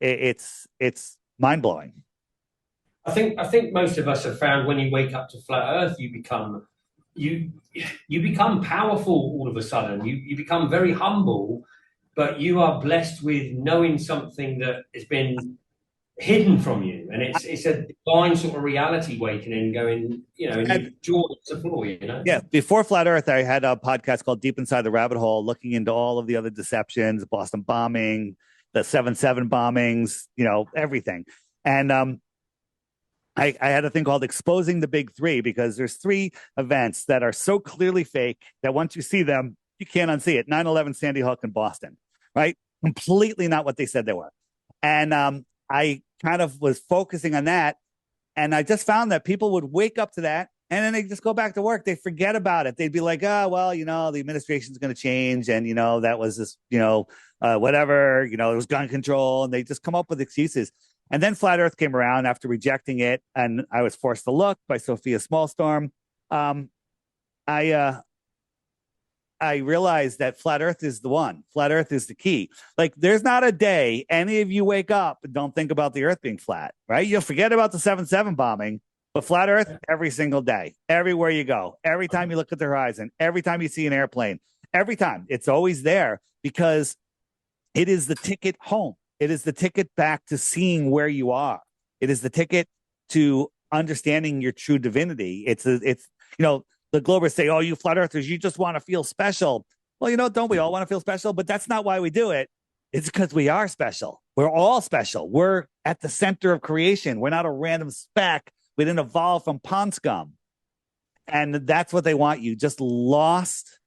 it's mind blowing. I think most of us have found when you wake up to flat Earth, you become powerful all of a sudden. You become very humble, but you are blessed with knowing something that has been hidden from you, and it's a divine sort of reality wakening going, and you jaw the floor, Yeah, before Flat Earth, I had a podcast called Deep Inside the Rabbit Hole, looking into all of the other deceptions, the Boston bombing, the 7/7 bombings, everything. And I had a thing called Exposing the Big Three, because there's 3 events that are so clearly fake that once you see them, you can't unsee it. 9/11, Sandy Hook, and Boston, right? Completely not what they said they were. And I kind of was focusing on that. And I just found that people would wake up to that and then they just go back to work. They forget about it. They'd be like, oh, well, the administration's going to change. And, that was this, whatever, it was gun control. And they just come up with excuses. And then Flat Earth came around after rejecting it. And I was Forced to Look by Sophia Smallstorm. I I realized that flat Earth is the one. Flat Earth is the key. Like, there's not a day any of you wake up and don't think about the Earth being flat, right? You'll forget about the 7/7 bombing, but flat Earth every single day, everywhere you go, every time you look at the horizon, every time you see an airplane, every time, it's always there because it is the ticket home. It is the ticket back to seeing where you are. It is the ticket to understanding your true divinity. It's the Globers say, oh, you flat earthers, you just want to feel special. Well, don't we all want to feel special? But that's not why we do it. It's because we are special. We're all special. We're at the center of creation. We're not a random speck. We didn't evolve from pond scum. And that's what they want you. Just lost,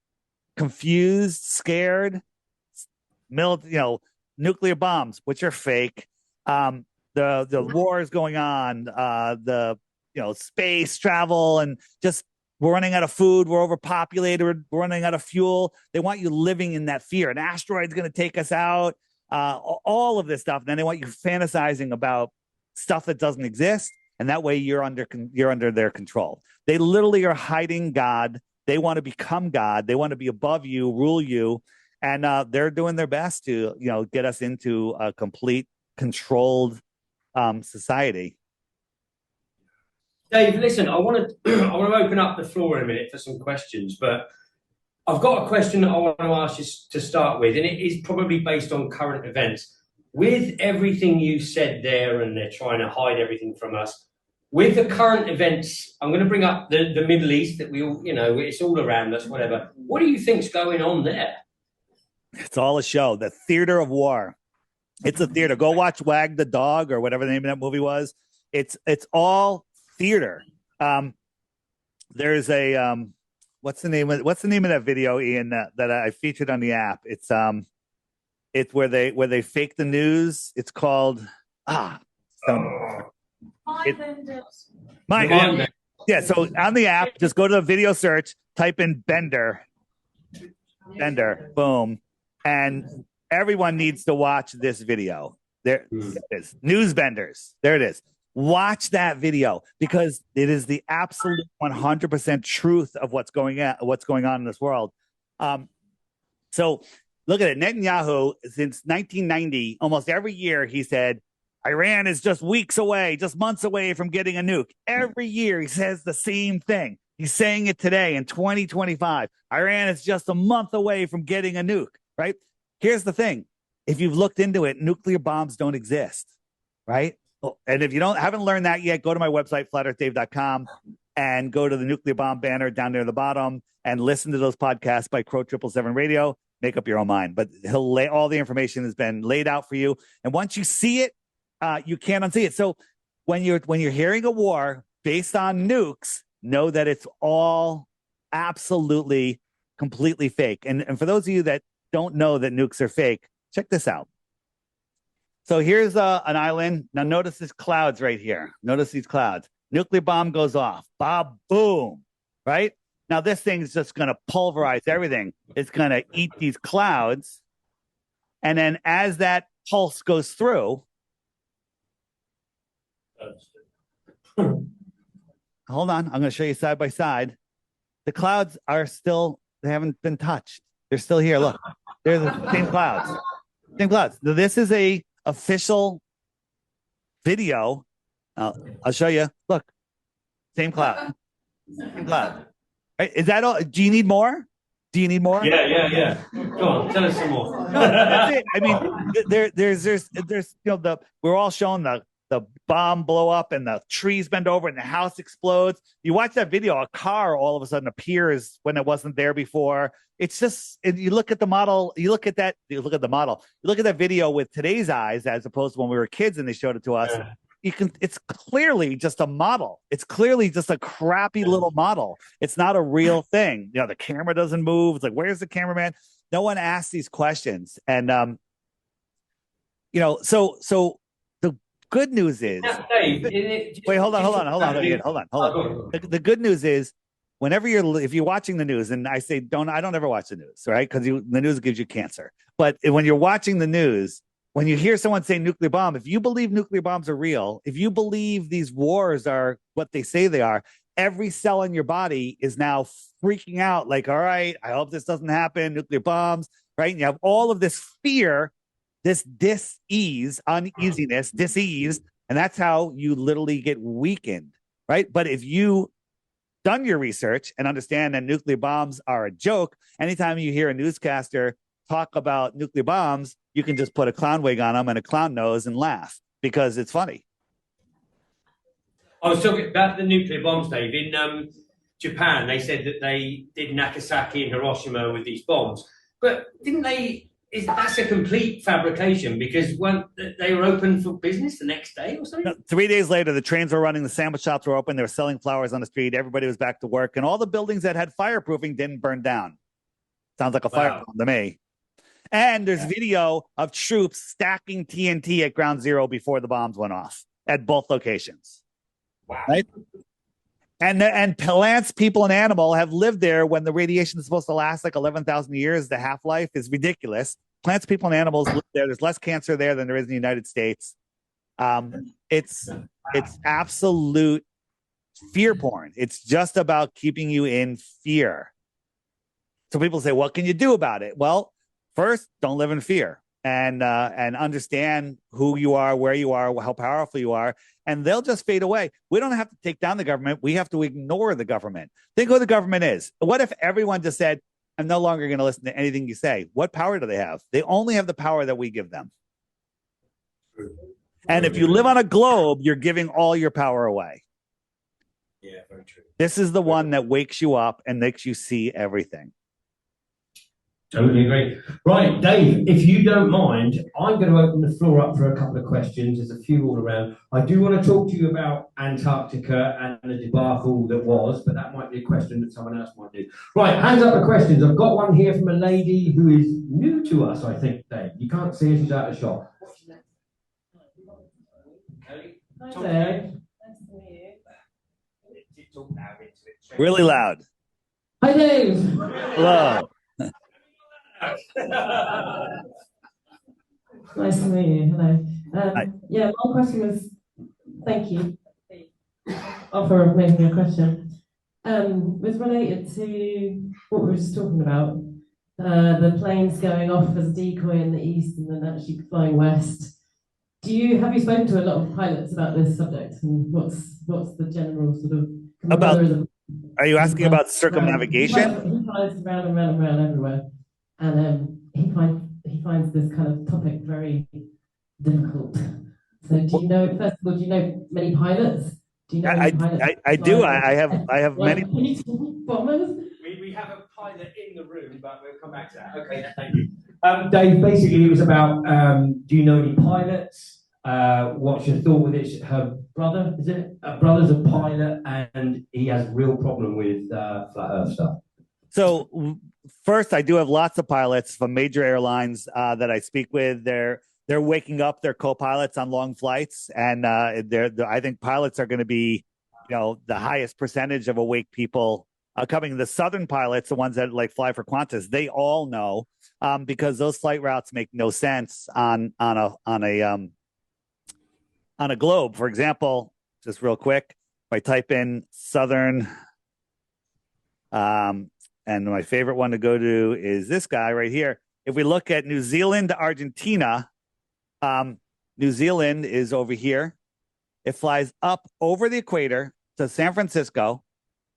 confused, scared, nuclear bombs, which are fake. The wars going on, space travel, and just we're running out of food, we're overpopulated, we're running out of fuel. They want you living in that fear. An asteroid's going to take us out, all of this stuff. And then they want you fantasizing about stuff that doesn't exist, and that way you're under their control. They literally are hiding God. They want to become God. They want to be above you, rule you, and they're doing their best to get us into a complete controlled society. Dave, listen, I want to open up the floor in a minute for some questions, but I've got a question that I want to ask you to start with, and it is probably based on current events. With everything you said there, and they're trying to hide everything from us, with the current events, I'm going to bring up the Middle East that we all, it's all around us, whatever. What do you think's going on there? It's all a show, the theater of war. It's a theater. Go watch Wag the Dog or whatever the name of that movie was. It's all theater. There's a what's the name of that video, Ian, that I featured on the app? It's where they fake the news. It's called Mind. Yeah, so on the app, just go to the video search, type in Bender, boom, and everyone needs to watch this video. There it is. News Benders. There it is. Watch that video because it is the absolute 100% truth of what's going on in this world. So look at it. Netanyahu, since 1990, almost every year he said, Iran is just weeks away, just months away from getting a nuke. Every year he says the same thing. He's saying it today in 2025. Iran is just a month away from getting a nuke, right? Here's the thing. If you've looked into it, nuclear bombs don't exist, right? And if you haven't learned that yet, go to my website, flatearthdave.com, and go to the nuclear bomb banner down there at the bottom and listen to those podcasts by Crow 777 Radio. Make up your own mind. But all the information has been laid out for you. And once you see it, you can't unsee it. So when you're hearing a war based on nukes, know that it's all absolutely, completely fake. And for those of you that don't know that nukes are fake, check this out. So here's an island. Now notice these clouds right here. Notice these clouds. Nuclear bomb goes off. Boom, right? Now this thing's just going to pulverize everything. It's going to eat these clouds. And then as that pulse goes through, hold on, I'm going to show you side by side. The clouds are still, they haven't been touched. They're still here. Look, they're the same clouds. Same clouds. Now, this is a official video. I'll show you. Look, same cloud. Same cloud. Right, is that all? Do you need more? Yeah. Go on, tell us some more. No, that's it. I mean, there's we're all showing the bomb blow up and the trees bend over and the house explodes. You watch that video, a car all of a sudden appears when it wasn't there before. It's just, you look at the model, you look at that video with today's eyes as opposed to when we were kids and they showed it to us. Yeah. It's clearly just a model. It's clearly just a crappy little model. It's not a real thing. The camera doesn't move. It's like, where's the cameraman? No one asks these questions. And, so the good news is, wait, hold on. The good news is, if you're watching the news, and I say I don't ever watch the news, right? Because the news gives you cancer. But when you're watching the news, when you hear someone say nuclear bomb, if you believe nuclear bombs are real, if you believe these wars are what they say they are, every cell in your body is now freaking out, like, all right, I hope this doesn't happen, nuclear bombs, right? And you have all of this fear, this dis-ease, uneasiness, dis-ease, and that's how you literally get weakened, right? But if you done your research and understand that nuclear bombs are a joke, anytime you hear a newscaster talk about nuclear bombs, you can just put a clown wig on them and a clown nose and laugh because it's funny. I was talking about the nuclear bombs, Dave. In Japan, they said that they did Nagasaki and Hiroshima with these bombs, but didn't they? That's a complete fabrication because they were open for business the next day or something. No, 3 days later, the trains were running, the sandwich shops were open, they were selling flowers on the street, everybody was back to work, and all the buildings that had fireproofing didn't burn down. Sounds like a fire bomb to me. And there's video of troops stacking TNT at ground zero before the bombs went off at both locations. Wow. Right? And plants, people, and animal have lived there when the radiation is supposed to last like 11,000 years. The half-life is ridiculous. Plants, people, and animals live there. There's less cancer there than there is in the United States. It's absolute fear porn. It's just about keeping you in fear. So people say, what can you do about it? Well, first, don't live in fear and understand who you are, where you are, how powerful you are, and they'll just fade away. We don't have to take down the government. We have to ignore the government. Think who the government is. What if everyone just said, I'm no longer going to listen to anything you say? What power do they have? They only have the power that we give them. And if you live on a globe, you're giving all your power away. Yeah, very true. This is the one that wakes you up and makes you see everything. Totally agree. Right, Dave, if you don't mind, I'm going to open the floor up for a couple of questions. There's a few all around. I do want to talk to you about Antarctica and the debacle that was, but that might be a question that someone else might do. Right, hands up for questions. I've got one here from a lady who is new to us, I think, Dave. You can't see her, she's out of shot. Hi there. Nice to meet you. Really loud. Hi Dave. Hello. Nice to meet you. Hello. Hi. Yeah, one question was, thank you for making a question. Was related to what we were just talking about. The planes going off as a decoy in the east and then actually flying west. Have you spoken to a lot of pilots about this subject and what's the general sort of Are you asking about circumnavigation? He flies around and round and round everywhere, and he finds this kind of topic very difficult. So, do you know? First of all, do you know many pilots? Do you know many pilots? I do. I have many bombers. We have a pilot in the room, but we'll come back to that. Okay, thank you. Dave, basically it was about, do you know any pilots? What's your thought with it? Her brother, is it? Her brother's a pilot and he has a real problem with flat earth stuff. So first, I do have lots of pilots from major airlines that I speak with. They're waking up their co-pilots on long flights, and I think pilots are going to be, the highest percentage of awake people coming. The southern pilots, the ones that like fly for Qantas, they all know because those flight routes make no sense on a globe. For example, just real quick, if I type in southern, and my favorite one to go to is this guy right here. If we look at New Zealand to Argentina, New Zealand is over here. It flies up over the equator to San Francisco,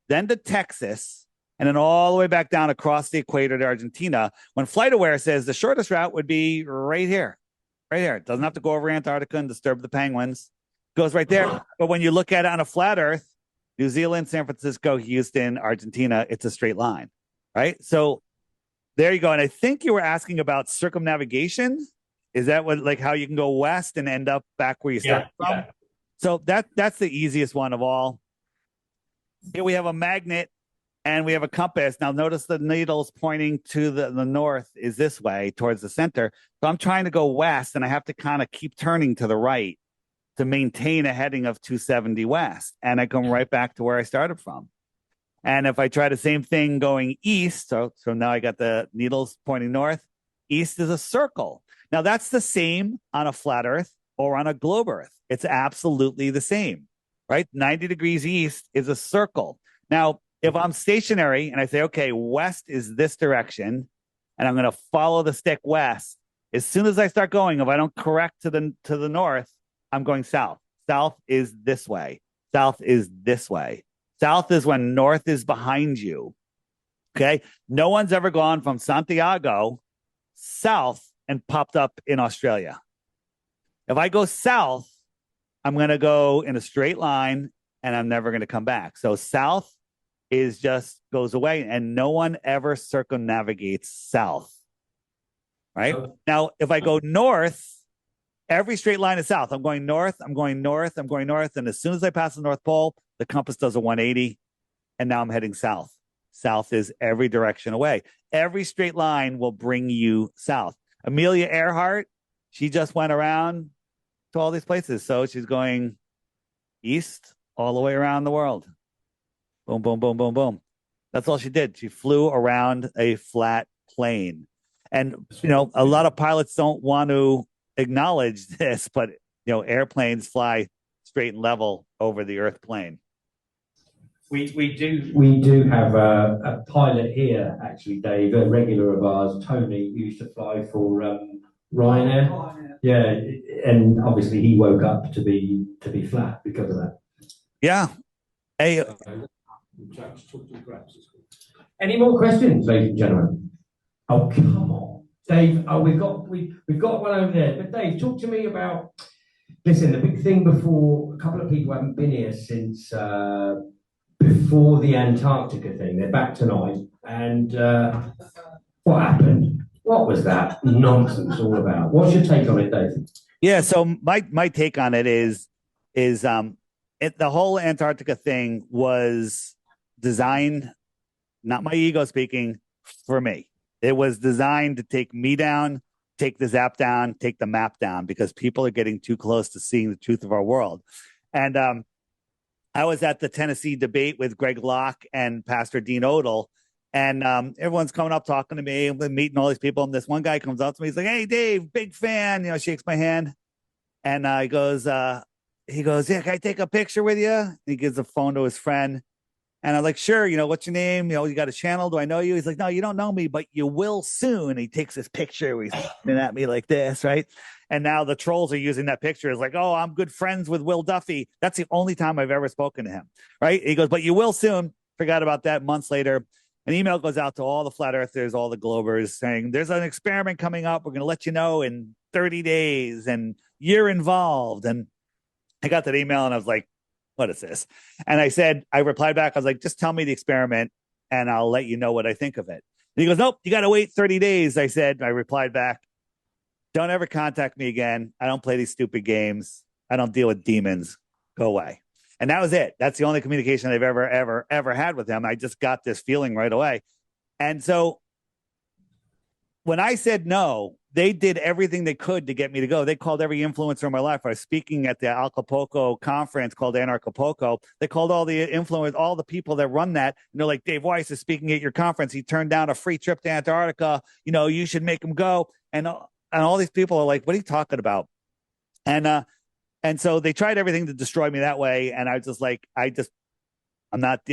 then to Texas, and then all the way back down across the equator to Argentina. When FlightAware says the shortest route would be right here. Right here. It doesn't have to go over Antarctica and disturb the penguins. It goes right there. But when you look at it on a flat Earth, New Zealand, San Francisco, Houston, Argentina, it's a straight line, right? So there you go. And I think you were asking about circumnavigation. Is that how you can go west and end up back where you started from? Yeah. So that's the easiest one of all. Here we have a magnet and we have a compass. Now notice the needle's pointing to the north is this way towards the center. So I'm trying to go west and I have to kind of keep turning to the right to maintain a heading of 270 west. And I come right back to where I started from. And if I try the same thing going east, so now I got the needles pointing north, east is a circle. Now that's the same on a flat Earth or on a globe Earth. It's absolutely the same, right? 90 degrees east is a circle. Now, if I'm stationary and I say, okay, west is this direction, and I'm going to follow the stick west, as soon as I start going, if I don't correct to the north, I'm going south. South is this way. South is this way. South is when north is behind you. Okay. No one's ever gone from Santiago south and popped up in Australia. If I go south, I'm going to go in a straight line and I'm never going to come back. So south is just goes away, and no one ever circumnavigates south. Right? Now, if I go north, every straight line is south. I'm going north, I'm going north, I'm going north. And as soon as I pass the North Pole, the compass does a 180, and now I'm heading south. South is every direction away. Every straight line will bring you south. Amelia Earhart, she just went around to all these places. So she's going east all the way around the world. Boom, boom, boom, boom, boom. That's all she did. She flew around a flat plane. And, a lot of pilots don't want to acknowledge this, but, airplanes fly straight and level over the Earth plane. We do have a pilot here, actually, Dave, a regular of ours, Tony, who used to fly for Ryanair. Yeah, and obviously he woke up to be flat because of that. Yeah. Hey. Any more questions, ladies and gentlemen? Oh, come on, Dave. Oh, we've got one over there. But Dave, talk to me about. Listen, the big thing before, a couple of people haven't been here since before the Antarctica thing. They're back tonight, and what happened? What was that nonsense all about? What's your take on it, Dave? Yeah, so my take on it is the whole Antarctica thing was designed, not my ego speaking, for me. It was designed to take me down, take the zap down, take the map down, because people are getting too close to seeing the truth of our world. And I was at the Tennessee debate with Greg Locke and Pastor Dean Odell, and everyone's coming up talking to me, and we're meeting all these people. And this one guy comes up to me, he's like, "Hey, Dave, big fan," shakes my hand, and he goes, "Yeah, can I take a picture with you?" And he gives the phone to his friend. And I'm like, "Sure, what's your name? You got a channel? Do I know you?" He's like, "No, you don't know me, but you will soon." And he takes this picture where he's looking at me like this, right? And now the trolls are using that picture as like, "Oh, I'm good friends with Will Duffy." That's the only time I've ever spoken to him, right? He goes, "But you will soon." Forgot about that. Months later, an email goes out to all the flat earthers, all the globers, saying, "There's an experiment coming up. We're going to let you know in 30 days, and you're involved." And I got that email and I was like, "What is this?" And I replied back, I was like, "Just tell me the experiment and I'll let you know what I think of it." And he goes, "Nope, you got to wait 30 days. I replied back, "Don't ever contact me again. I don't play these stupid games. I don't deal with demons. Go away." And that was it. That's the only communication I've ever had with him. I just got this feeling right away. And so when I said no, they did everything they could to get me to go. They called every influencer in my life. I was speaking at the Acapulco conference called Antarcapulco. They called all the influencers, all the people that run that. And they're like, "Dave Weiss is speaking at your conference. He turned down a free trip to Antarctica. You should make him go." And all these people are like, "What are you talking about?" And so they tried everything to destroy me that way. And I was just like, I'm not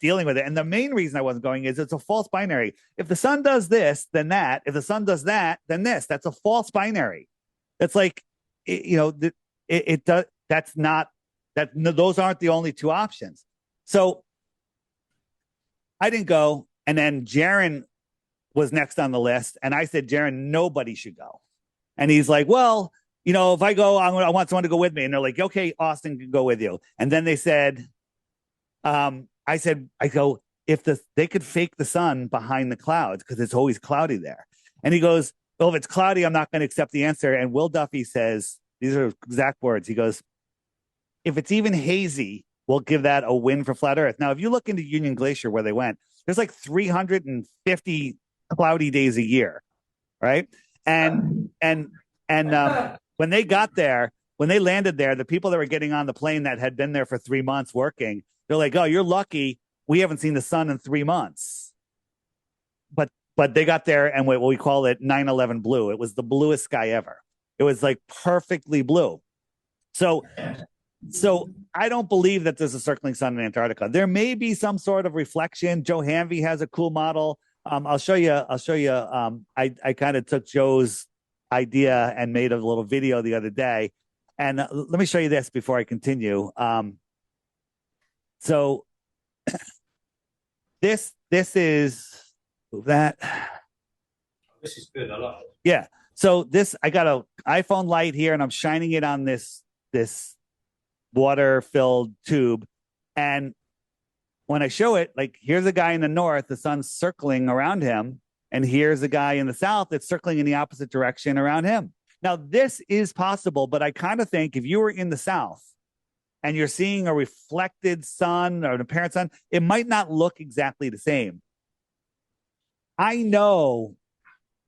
dealing with it. And the main reason I wasn't going is it's a false binary. If the sun does this, then that. If the sun does that, then this. That's a false binary. It's like, it does. That's not that. Those aren't the only two options. So I didn't go. And then Jaron was next on the list. And I said, "Jaron, nobody should go." And he's like, "Well, if I go, I want someone to go with me." And they're like, "Okay, Austin can go with you." And then they said, if they could fake the sun behind the clouds because it's always cloudy there. And he goes, "Well, if it's cloudy, I'm not going to accept the answer." And Will Duffy says, these are exact words. He goes, "If it's even hazy, we'll give that a win for flat Earth." Now, if you look into Union Glacier where they went, there's like 350 cloudy days a year, right? And when they got there, when they landed there, the people that were getting on the plane that had been there for 3 months working, they're like, "Oh, you're lucky. We haven't seen the sun in 3 months." But they got there and what we call it 9/11 blue. It was the bluest sky ever. It was like perfectly blue. So So I don't believe that there's a circling sun in Antarctica. There may be some sort of reflection. Joe Hanvey has a cool model. I'll show you. I kind of took Joe's idea and made a little video the other day. And let me show you this before I continue. So this is that. This is good. I like it. Yeah. So I got an iPhone light here, and I'm shining it on this water-filled tube. And when I show it, like, here's a guy in the north, the sun's circling around him, and here's a guy in the south that's circling in the opposite direction around him. Now, this is possible, but I kind of think if you were in the south and you're seeing a reflected sun or an apparent sun, it might not look exactly the same. I know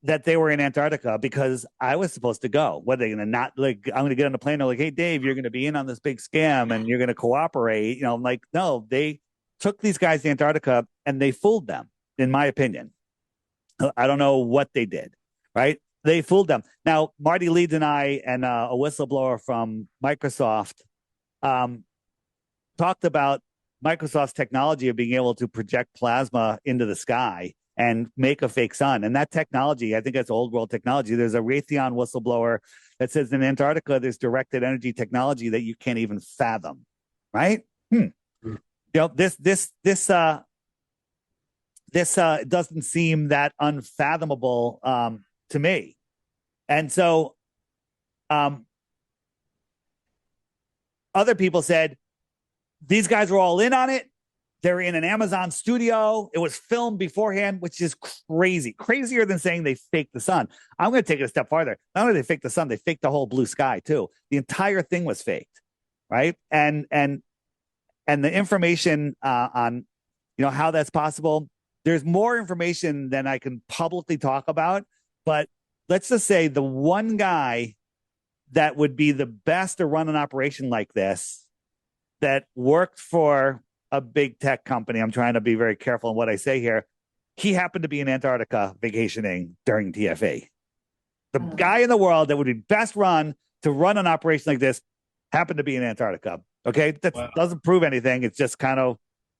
that they were in Antarctica because I was supposed to go. What are they going to not, like, I'm going to get on the plane. They're like, hey, Dave, you're going to be in on this big scam and you're going to cooperate. You know, I'm like, no, they took these guys to Antarctica and they fooled them, in my opinion. I don't know what they did, right? They fooled them. Now, Marty Leeds and I and a whistleblower from Microsoft talked about Microsoft's technology of being able to project plasma into the sky and make a fake sun. And that technology, I think that's old world technology. There's a Raytheon whistleblower that says in Antarctica, there's directed energy technology that you can't even fathom, right? You know, this doesn't seem that unfathomable to me. And so other people said, these guys were all in on it. They're in an Amazon studio. It was filmed beforehand, which is crazy. Crazier than saying they faked the sun. I'm going to take it a step farther. Not only did they fake the sun, they faked the whole blue sky too. The entire thing was faked, right? And the information on, you know, how that's possible. There's more information than I can publicly talk about. But let's just say the one guy that would be the best to run an operation like this, that worked for a big tech company. I'm trying to be very careful in what I say here. He happened to be in Antarctica vacationing during TFA. The guy in the world that would be best run to run an operation like this happened to be in Antarctica. Okay. That doesn't prove anything. It's just kind of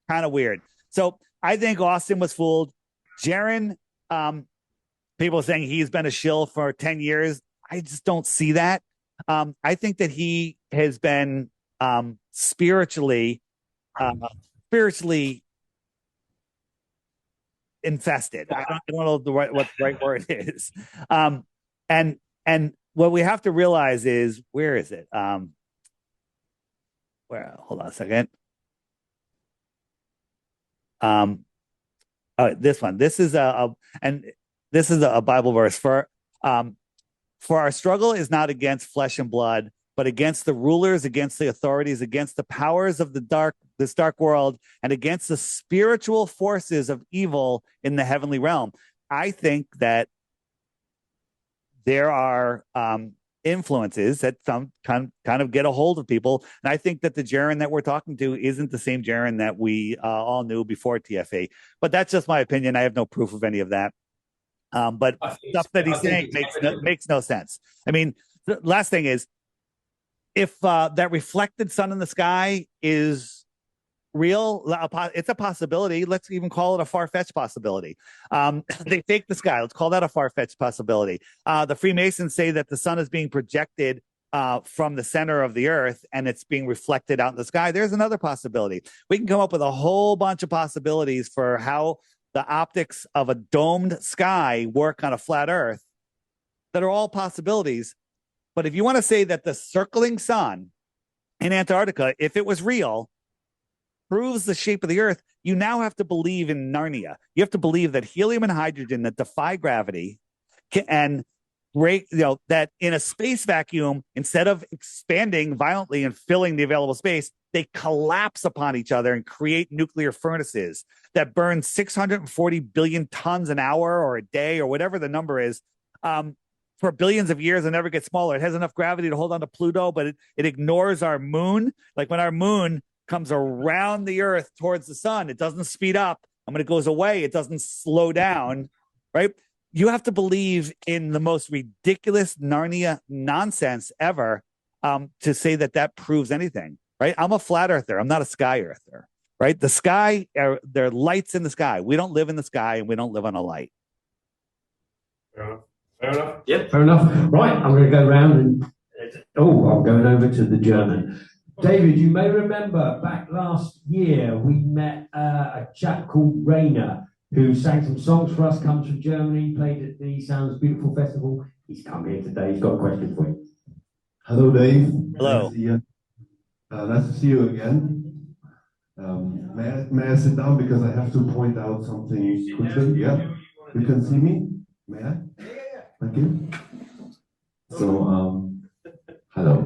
weird. So I think Austin was fooled. Jaron, people saying he's been a shill for 10 years. I just don't see that. I think that he has been spiritually infested. I don't know what the right word is. And what we have to realize is, where is it? Hold on a second. This one. This is a Bible verse for our struggle is not against flesh and blood, but against the rulers, against the authorities, against the powers of this dark world, and against the spiritual forces of evil in the heavenly realm. I think that there are influences that some kind of get a hold of people. And I think that the Jaron that we're talking to isn't the same Jaron that we all knew before TFA. But that's just my opinion. I have no proof of any of that. But stuff that he's saying makes no sense. I mean, the last thing is, if that reflected sun in the sky is real, it's a possibility. Let's even call it a far-fetched possibility. They faked the sky. Let's call that a far-fetched possibility. The Freemasons say that the sun is being projected from the center of the earth and it's being reflected out in the sky. There's another possibility. We can come up with a whole bunch of possibilities for how the optics of a domed sky work on a flat earth that are all possibilities. But if you want to say that the circling sun in Antarctica, if it was real, proves the shape of the earth, you now have to believe in Narnia. You have to believe that helium and hydrogen that defy gravity and break, that in a space vacuum, instead of expanding violently and filling the available space, they collapse upon each other and create nuclear furnaces that burn 640 billion tons an hour or a day or whatever the number is, for billions of years and never get smaller. It has enough gravity to hold on to Pluto, but it ignores our moon. Like when our moon comes around the earth towards the sun, it doesn't speed up. And when it goes away, it doesn't slow down, right? You have to believe in the most ridiculous Narnia nonsense ever to say that proves anything. right? I'm a flat earther. I'm not a sky earther, right? The sky, there are lights in the sky. We don't live in the sky and we don't live on a light. Fair enough. Fair enough. Yep, fair enough. Right, I'm going to go round and I'm going over to the German. David, you may remember back last year we met a chap called Rainer who sang some songs for us, comes from Germany, played at the Sounds Beautiful Festival. He's come here today. He's got a question for you. Hello, Dave. Hello. Nice to see you again. May I sit down because I have to point out something quickly? Yeah, you can see me. May I? Yeah. Thank you. So, hello.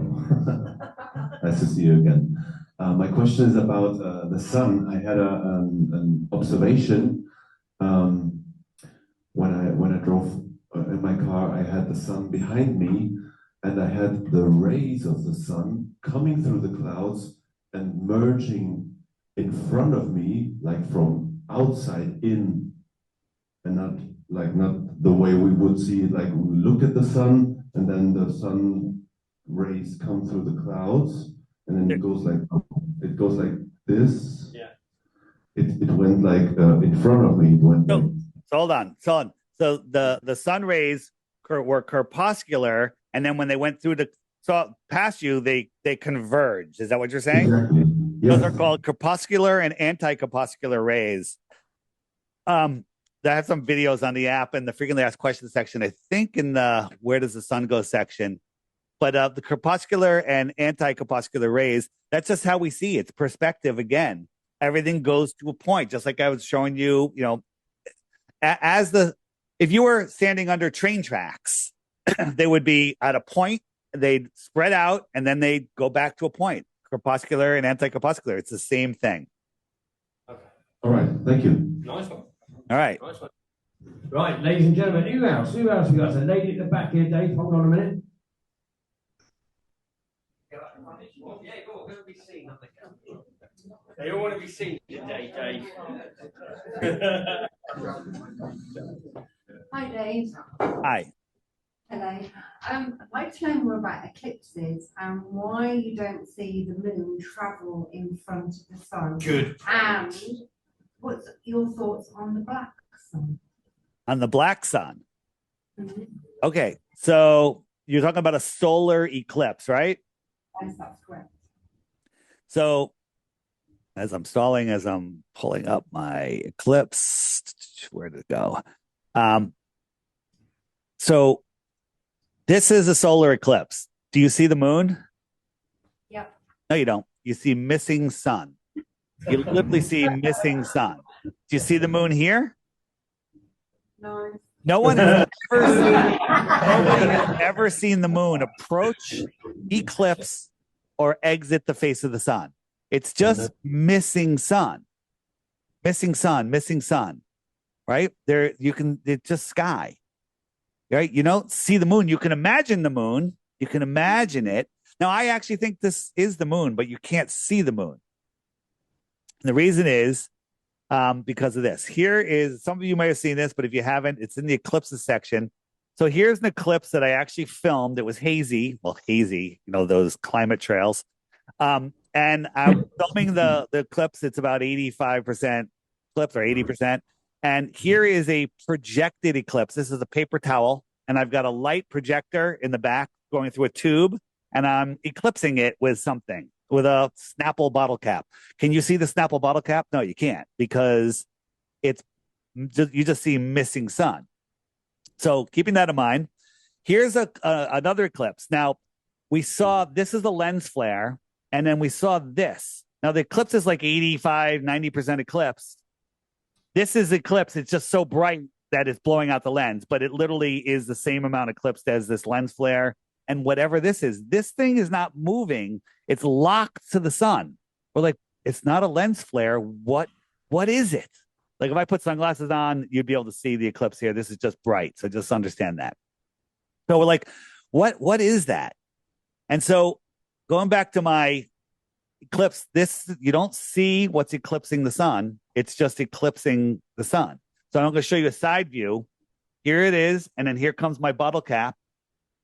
Nice to see you again. My question is about the sun. I had an observation when I drove in my car. I had the sun behind me, and I had the rays of the sun coming through the clouds and merging in front of me, like from outside in, and not the way we would see it, like we look at the sun and then the sun rays come through the clouds and then it goes like this. Yeah. It went like in front of me. It went like, So hold on. So the sun rays were crepuscular, and then when they went through past you, they converged. Is that what you're saying? exactly. Those Yes. are called crepuscular and anti-crepuscular rays. I have some videos on the app in the frequently asked questions section. I think in the where does the sun go section. But the crepuscular and anti-crepuscular rays, that's just how we see it. It's perspective again. Everything goes to a point, just like I was showing you, if you were standing under train tracks, they would be at a point, they'd spread out, and then they'd go back to a point. Crepuscular and anti-crepuscular, it's the same thing. Okay. All right. Thank you. Nice one. All right. Nice one. Right, ladies and gentlemen, who else? Who else we got? So, lady at the back here, Dave. Hold on a minute. Yeah, go on, go be seen. They all want to be seen today, Dave. Hi, Dave. Hi. Hello. I'd like to know more about eclipses and why you don't see the moon travel in front of the sun. Good. And what's your thoughts on the black sun? On the black sun. Mm-hmm. Okay, so you're talking about a solar eclipse, right? Yes, that's correct. So as I'm pulling up my eclipse, where did it go? So this is a solar eclipse. Do you see the moon? Yep. No, you don't. You see missing sun. You literally see missing sun. Do you see the moon here? No. No one has ever seen the moon approach, eclipse, or exit the face of the sun. It's just missing sun. Missing sun, right? It's just sky, right? You don't see the moon. You can imagine the moon. You can imagine it. Now, I actually think this is the moon, but you can't see the moon. And the reason is because of this. Here is, some of you might have seen this, but if you haven't, it's in the eclipses section. So here's an eclipse that I actually filmed. It was hazy, those climate trails. And I'm filming the eclipse. It's about 85% eclipse or 80%. And here is a projected eclipse. This is a paper towel, and I've got a light projector in the back going through a tube, and I'm eclipsing it with something, with a Snapple bottle cap. Can you see the Snapple bottle cap? No, you can't, because you just see missing sun. So keeping that in mind, here's another eclipse. Now, we saw, this is the lens flare, and then we saw this. Now, the eclipse is like 85, 90% eclipse. This is eclipse. It's just so bright that it's blowing out the lens, but it literally is the same amount eclipsed as this lens flare. And whatever this thing is not moving. It's locked to the sun. We're like, it's not a lens flare. What is it? Like, if I put sunglasses on, you'd be able to see the eclipse here. This is just bright. So just understand that. So we're like, what is that? And so going back to my eclipse, you don't see what's eclipsing the sun. It's just eclipsing the sun. So I'm going to show you a side view. Here it is. And then here comes my bottle cap.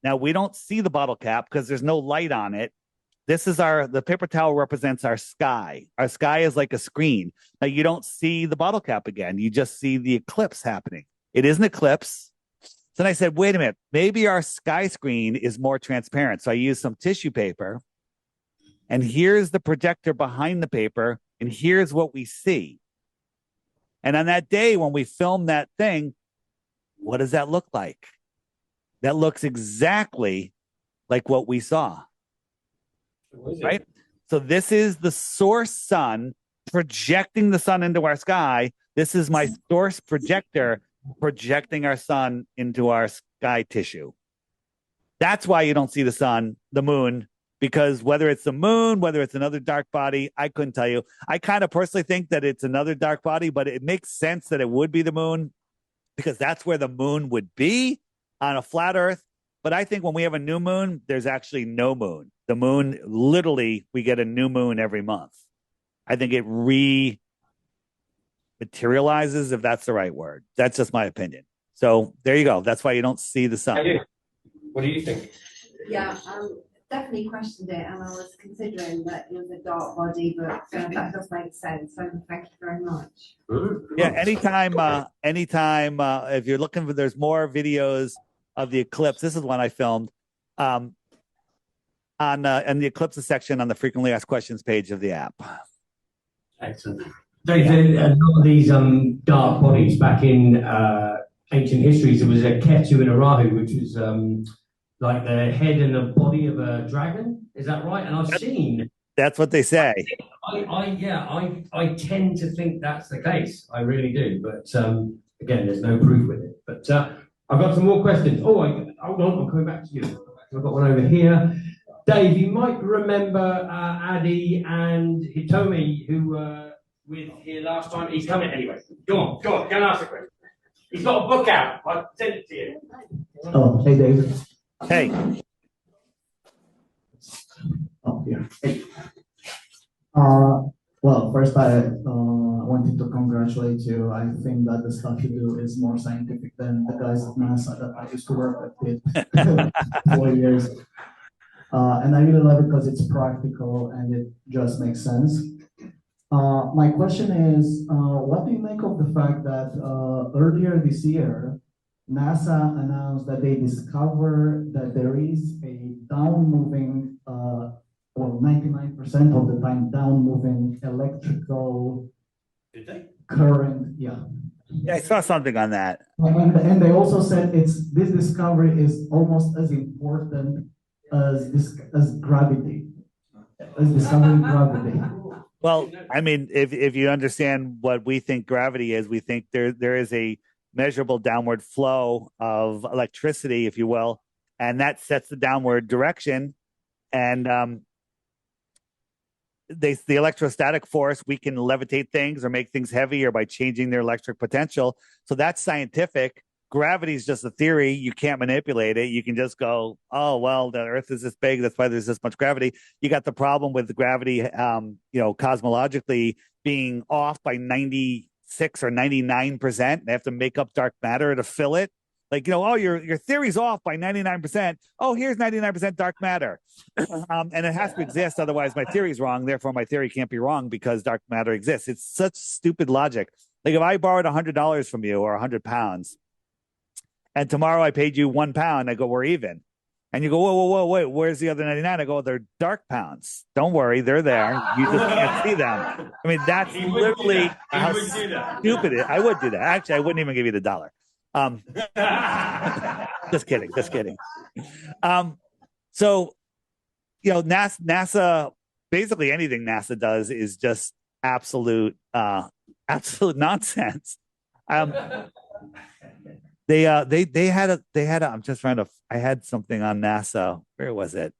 Now, we don't see the bottle cap because there's no light on it. the paper towel represents our sky. Our sky is like a screen. Now you don't see the bottle cap again. You just see the eclipse happening. It is an eclipse. So then I said, wait a minute, maybe our sky screen is more transparent. So I used some tissue paper, and here's the projector behind the paper, and here's what we see. And on that day when we filmed that thing, what does that look like? That looks exactly like what we saw. Right? So this is the source sun projecting the sun into our sky. This is my source projector projecting our sun into our sky tissue. That's why you don't see the sun, the moon, because whether it's the moon, whether it's another dark body, I couldn't tell you. I kind of personally think that it's another dark body, but it makes sense that it would be the moon because that's where the moon would be on a flat Earth. But I think when we have a new moon, there's actually no moon. The moon, literally, we get a new moon every month. I think it materializes, if that's the right word. That's just my opinion. So there you go. That's why you don't see the sun. What do you think? Yeah, definitely questioned it, and I was considering that it was a dark body, but that does make sense. So thank you very much. Yeah, anytime, if you're looking for, there's more videos of the eclipse. This is one I filmed on in the eclipses section on the frequently asked questions page of the app. Excellent. David, a lot of these dark bodies back in ancient histories, there was a Ketu in Arahu, which was like the head and the body of a dragon. Is that right? And I've seen. That's what they say. I tend to think that's the case. I really do. But again, there's no proof with it. But I've got some more questions. Hold on, I'm coming back to you. I've got one over here. Dave, you might remember Adi and Hitomi, who were with here last time. He's coming anyway. Go on, go and ask a question. He's got a book out. I'll send it to you. Oh, hey, Dave. Hey. Oh, yeah. Hey. Well, first I wanted to congratulate you. I think that the stuff you do is more scientific than the guys at NASA that I used to work with 4 years. And I really love it because it's practical and it just makes sense. My question is, what do you make of the fact that earlier this year, NASA announced that they discovered that there is a down-moving, or 99% of the time down-moving electrical current, Yeah, I saw something on that. And they also said this discovery is almost as important as gravity, as discovering gravity. Well, I mean, if you understand what we think gravity is, we think there is a measurable downward flow of electricity, if you will, and that sets the downward direction. And the electrostatic force, we can levitate things or make things heavier by changing their electric potential. So that's scientific. Gravity is just a theory. You can't manipulate it. You can just go, oh, well, the Earth is this big. That's why there's this much gravity. You got the problem with the gravity, cosmologically being off by 96 or 99%. They have to make up dark matter to fill it. Like, oh, your theory's off by 99%. Oh, here's 99% dark matter. And it has to exist. Otherwise, my theory's wrong. Therefore, my theory can't be wrong because dark matter exists. It's such stupid logic. Like if I borrowed $100 from you or 100 pounds, and tomorrow I paid you £1, I go, we're even. And you go, whoa, wait, where's the other 99? I go, they're dark pounds. Don't worry, they're there. You just can't see them. I mean, that's literally how stupid it is. I would do that. Actually, I wouldn't even give you the dollar. Just kidding. So, NASA, basically anything NASA does is just absolute nonsense. They had a I'm just trying to, I had something on NASA. Where was it?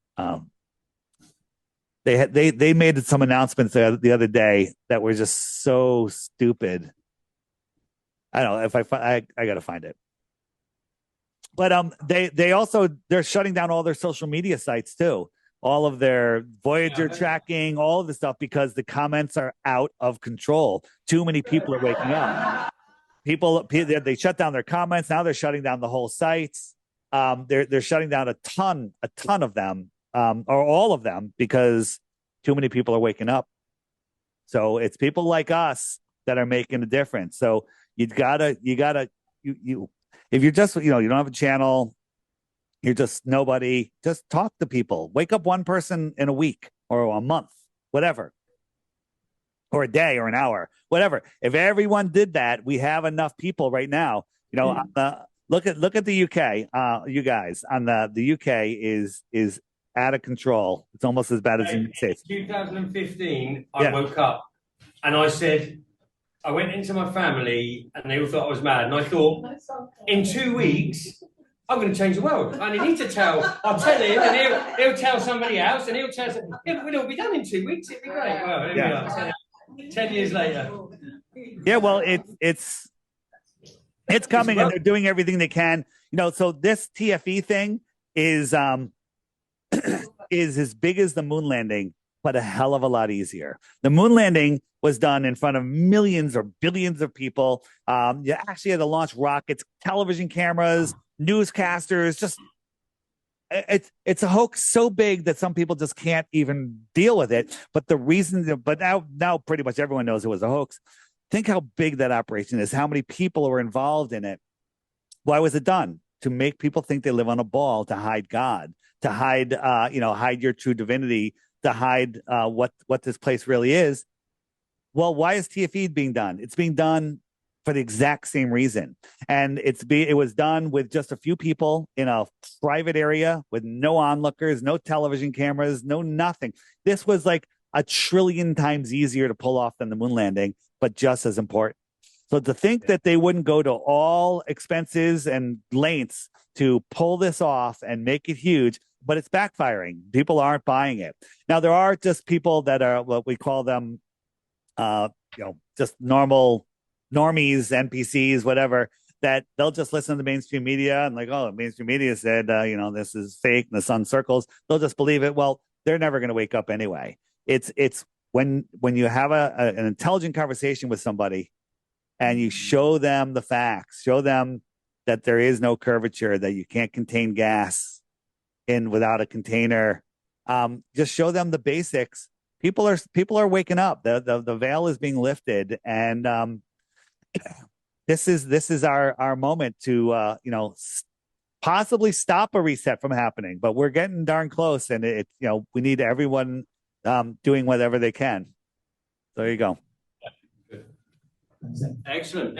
They made some announcements the other day that were just so stupid. I don't know if I got to find it. But they're shutting down all their social media sites too. All of their Voyager tracking, all of the stuff, because the comments are out of control. Too many people are waking up. They shut down their comments. Now they're shutting down the whole sites. They're shutting down a ton of them or all of them, because too many people are waking up. So it's people like us that are making a difference. So you if you're just, you don't have a channel, you're just nobody, just talk to people. Wake up one person in a week or a month, whatever, or a day or an hour, whatever. If everyone did that, we have enough people right now. Look at the UK, you guys. On the UK is out of control. It's almost as bad as the United States. 2015, I woke up and I said, I went into my family and they all thought I was mad. And I thought, in 2 weeks, I'm going to change the world. And I need to I'll tell him and he'll tell somebody else and he'll tell somebody. Yeah, we'll all be done in 2 weeks. It'd be great. Well, here we are, 10 years later. Yeah, well, it's coming and they're doing everything they can. So this TFE thing is as big as the moon landing, but a hell of a lot easier. The moon landing was done in front of millions or billions of people. You actually had to launch rockets, television cameras, newscasters. Just it's a hoax so big that some people just can't even deal with it. But now pretty much everyone knows it was a hoax. Think how big that operation is, how many people were involved in it. Why was it done? To make people think they live on a ball, to hide God, to hide, hide your true divinity, to hide what this place really is. Well, why is TFE being done? It's being done for the exact same reason. And it was done with just a few people in a private area with no onlookers, no television cameras, no nothing. This was like 1 trillion times easier to pull off than the moon landing, but just as important. So to think that they wouldn't go to all expenses and lengths to pull this off and make it huge, but it's backfiring. People aren't buying it. Now, there are just people that are what we call them, just normies, NPCs, whatever, that they'll just listen to the mainstream media and the mainstream media said, this is fake and the sun circles. They'll just believe it. Well, they're never going to wake up anyway. It's when you have an intelligent conversation with somebody and you show them the facts, show them that there is no curvature, that you can't contain gas without a container, just show them the basics. People are waking up. The veil is being lifted, and this is our moment to possibly stop a reset from happening. But we're getting darn close, and we need everyone doing whatever they can. There you go. Excellent.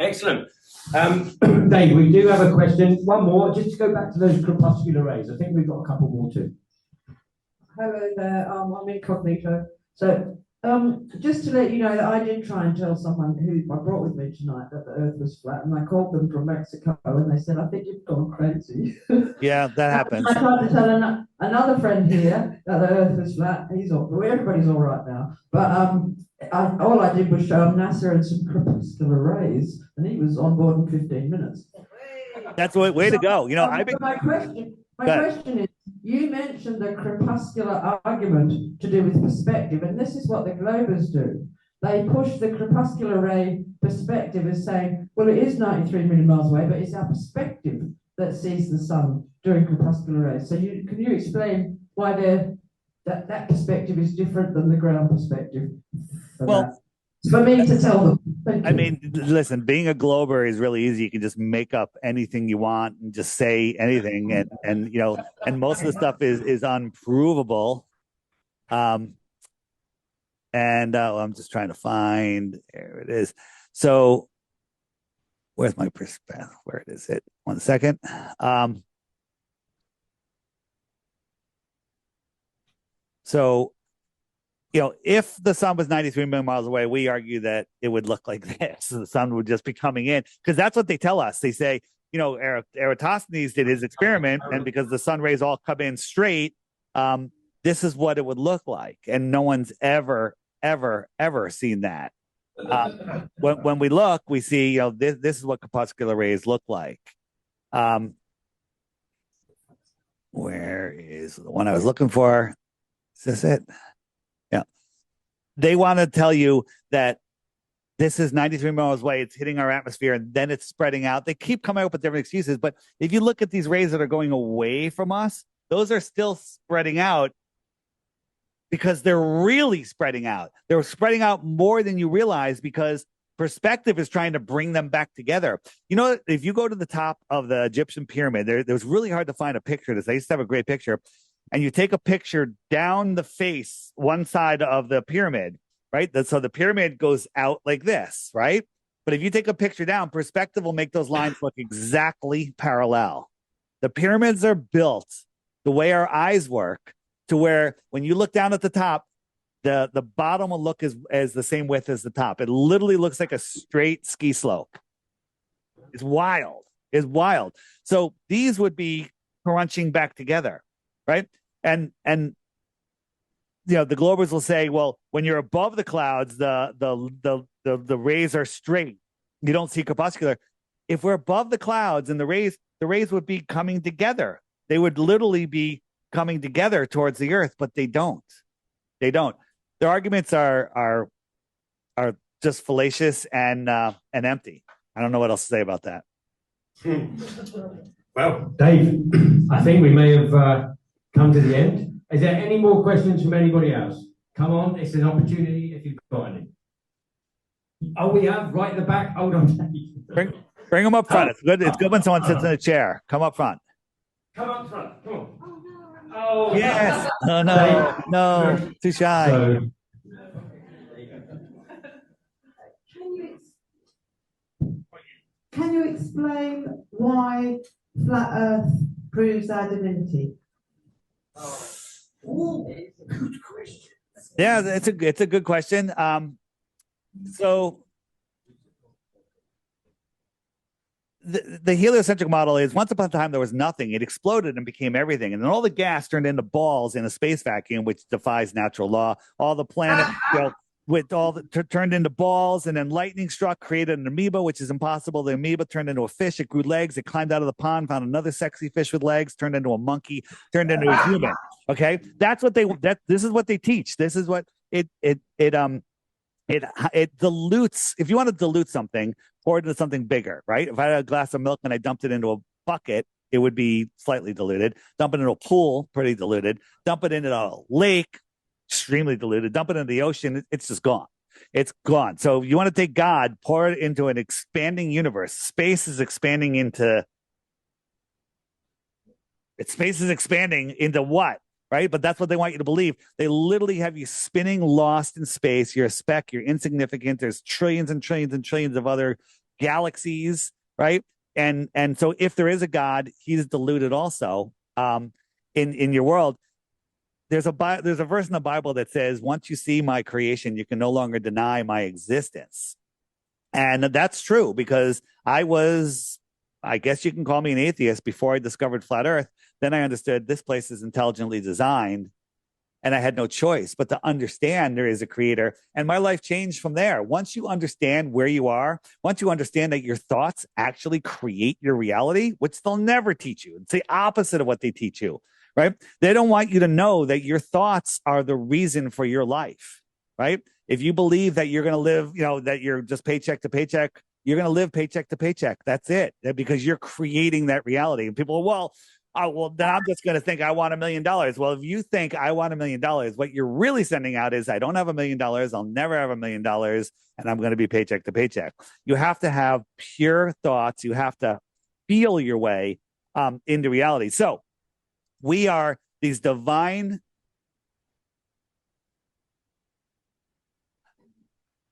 Dave, we do have a question. One more, just to go back to those crepuscular rays. I think we've got a couple more too. Hello there, I'm incognito. So, just to let you know that I did try and tell someone who I brought with me tonight that the Earth was flat, and I called them from Mexico, and they said, "I think you've gone crazy." Yeah, that happens. I tried to tell another friend here that the Earth was flat. Everybody's all right now, but all I did was show him NASA and some crepuscular rays, and he was on board in 15 minutes. That's way to go. My question is, you mentioned the crepuscular argument to do with perspective, and this is what the Globers do. They push the crepuscular ray perspective as saying, well, it is 93 million miles away, but it's our perspective that sees the sun during crepuscular rays. So can you explain why that perspective is different than the ground perspective? For me to tell them. I mean, listen, being a Glober is really easy. You can just make up anything you want and just say anything. And most of the stuff is unprovable. I'm just trying to find, there it is. So where's my perspective? Where is it? 1 second. If the sun was 93 million miles away, we argue that it would look like this. The sun would just be coming in, because that's what they tell us. They say, Eratosthenes did his experiment, and because the sun rays all come in straight, this is what it would look like. And no one's ever seen that. When we look, we see, this is what crepuscular rays look like. Where is the one I was looking for? Is this it? Yeah. They want to tell you that this is 93 miles away, it's hitting our atmosphere, and then it's spreading out. They keep coming up with different excuses, but if you look at these rays that are going away from us, those are still spreading out because they're really spreading out. They're spreading out more than you realize because perspective is trying to bring them back together. You know, if you go to the top of the Egyptian pyramid, it was really hard to find a picture of this. I used to have a great picture. And you take a picture down the face, one side of the pyramid, right? So the pyramid goes out like this, right? But if you take a picture down, perspective will make those lines look exactly parallel. The pyramids are built the way our eyes work to where when you look down at the top, the bottom will look as the same width as the top. It literally looks like a straight ski slope. It's wild. It's wild. So these would be crunching back together, right? And you know, the Globers will say, well, when you're above the clouds, the rays are straight. You don't see crepuscular. If we're above the clouds and the rays would be coming together. They would literally be coming together towards the earth, but they don't. They don't. Their arguments are just fallacious and empty. I don't know what else to say about that. Well, Dave, I think we may have come to the end. Is there any more questions from anybody else? Come on, it's an opportunity if you've got any. Oh, we have right at the back. Hold on, Dave. Bring them up front. It's good. It's good when someone sits in a chair. Come up front. Come up front. Come on. Oh yes. No. Too shy. So, can you explain why flat Earth proves our divinity? good question. Yeah, it's a good question. So the heliocentric model is once upon a time there was nothing. It exploded and became everything, and then all the gas turned into balls in a space vacuum, which defies natural law. All the planet, with all turned into balls, and then lightning struck, created an amoeba, which is impossible. The amoeba turned into a fish. It grew legs. It climbed out of the pond, found another sexy fish with legs, turned into a monkey, turned into a human. Okay, that's what this is what they teach. This is what it dilutes. If you want to dilute something, pour it into something bigger, right? If I had a glass of milk and I dumped it into a bucket, it would be slightly diluted. Dump it into a pool, pretty diluted. Dump it into a lake, extremely diluted. Dump it into the ocean, it's just gone. It's gone. So you want to take God, pour it into an expanding universe. Space is expanding into what? Right? But that's what they want you to believe. They literally have you spinning lost in space. You're a speck. You're insignificant. There's trillions and trillions and trillions of other galaxies, right? And so if there is a God, he's diluted also in your world. There's a verse in the Bible that says, once you see my creation, you can no longer deny my existence. And that's true because I guess you can call me an atheist before I discovered flat Earth. Then I understood this place is intelligently designed and I had no choice but to understand there is a creator. And my life changed from there. Once you understand where you are, once you understand that your thoughts actually create your reality, which they'll never teach you. It's the opposite of what they teach you, right? They don't want you to know that your thoughts are the reason for your life, right? If you believe that you're going to live, that you're just paycheck to paycheck, you're going to live paycheck to paycheck. That's it. Because you're creating that reality. And people are, then I'm just going to think I want $1 million. Well, if you think I want $1 million, what you're really sending out is I don't have $1 million. I'll never have $1 million. And I'm going to be paycheck to paycheck. You have to have pure thoughts. You have to feel your way into reality. So we are these divine.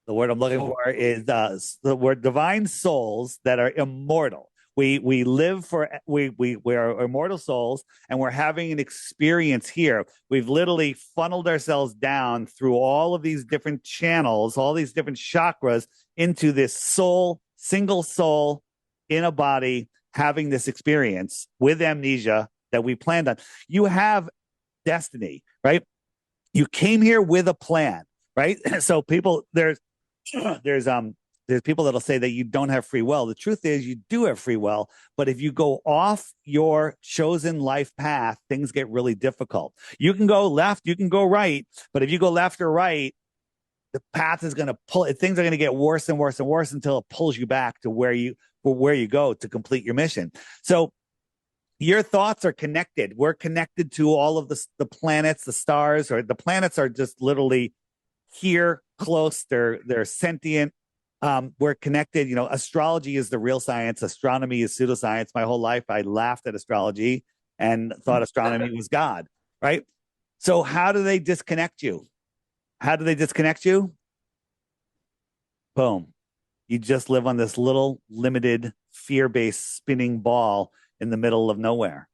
The word I'm looking for is the word divine souls that are immortal. We live we are immortal souls, and we're having an experience here. We've literally funneled ourselves down through all of these different channels, all these different chakras into this soul, single soul in a body, having this experience with amnesia that we planned on. You have destiny, right? You came here with a plan, right? So there's people that'll say that you don't have free will. The truth is you do have free will, but if you go off your chosen life path, things get really difficult. You can go left, you can go right, but if you go left or right, the path is going to things are going to get worse and worse and worse until it pulls you back to where you go to complete your mission. So your thoughts are connected. We're connected to all of the planets, the stars, or the planets are just literally here, close. They're sentient. We're connected. You know, astrology is the real science. Astronomy is pseudoscience. My whole life, I laughed at astrology and thought astronomy was God, right? So how do they disconnect you? How do they disconnect you? Boom. You just live on this little limited fear-based spinning ball in the middle of nowhere,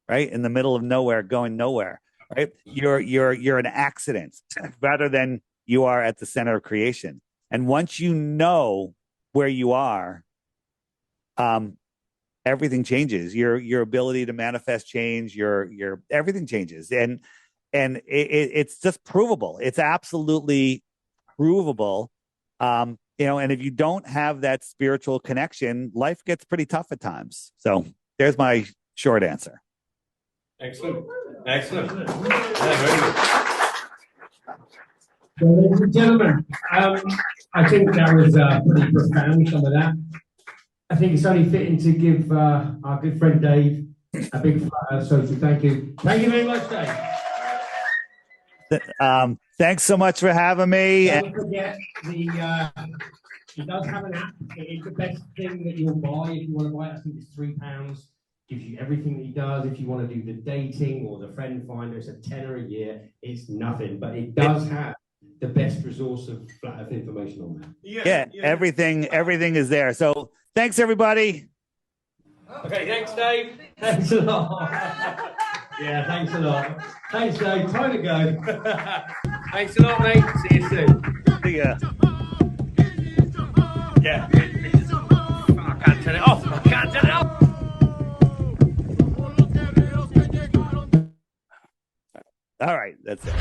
right? In the middle of nowhere, going nowhere, right? You're an accident rather than you are at the center of creation. And once you know where you are, everything changes. Your ability to manifest change, your everything changes. And it's just provable. It's absolutely provable. You know, and if you don't have that spiritual connection, life gets pretty tough at times. So there's my short answer. Excellent. Excellent. Yeah, very good. So, ladies and gentlemen, I think that was pretty profound, some of that. I think it's only fitting to give our good friend Dave a big social thank you. Thank you very much, Dave. Thanks so much for having me. Don't forget, he does have an app. It is the best thing that you'll buy if you want to buy it. I think it's £3. Gives you everything that he does. If you want to do the dating or the friend finder, it's a tenner a year. It's nothing, but it does have the best resource of flat earth information on there. Yeah, everything is there. So thanks, everybody. Okay, thanks, Dave. Thanks a lot. Yeah, thanks a lot. Thanks, Dave. Time to go. Thanks a lot, mate. See you soon. See ya. Yeah. I can't turn it off. I can't turn it off. All right, that's it.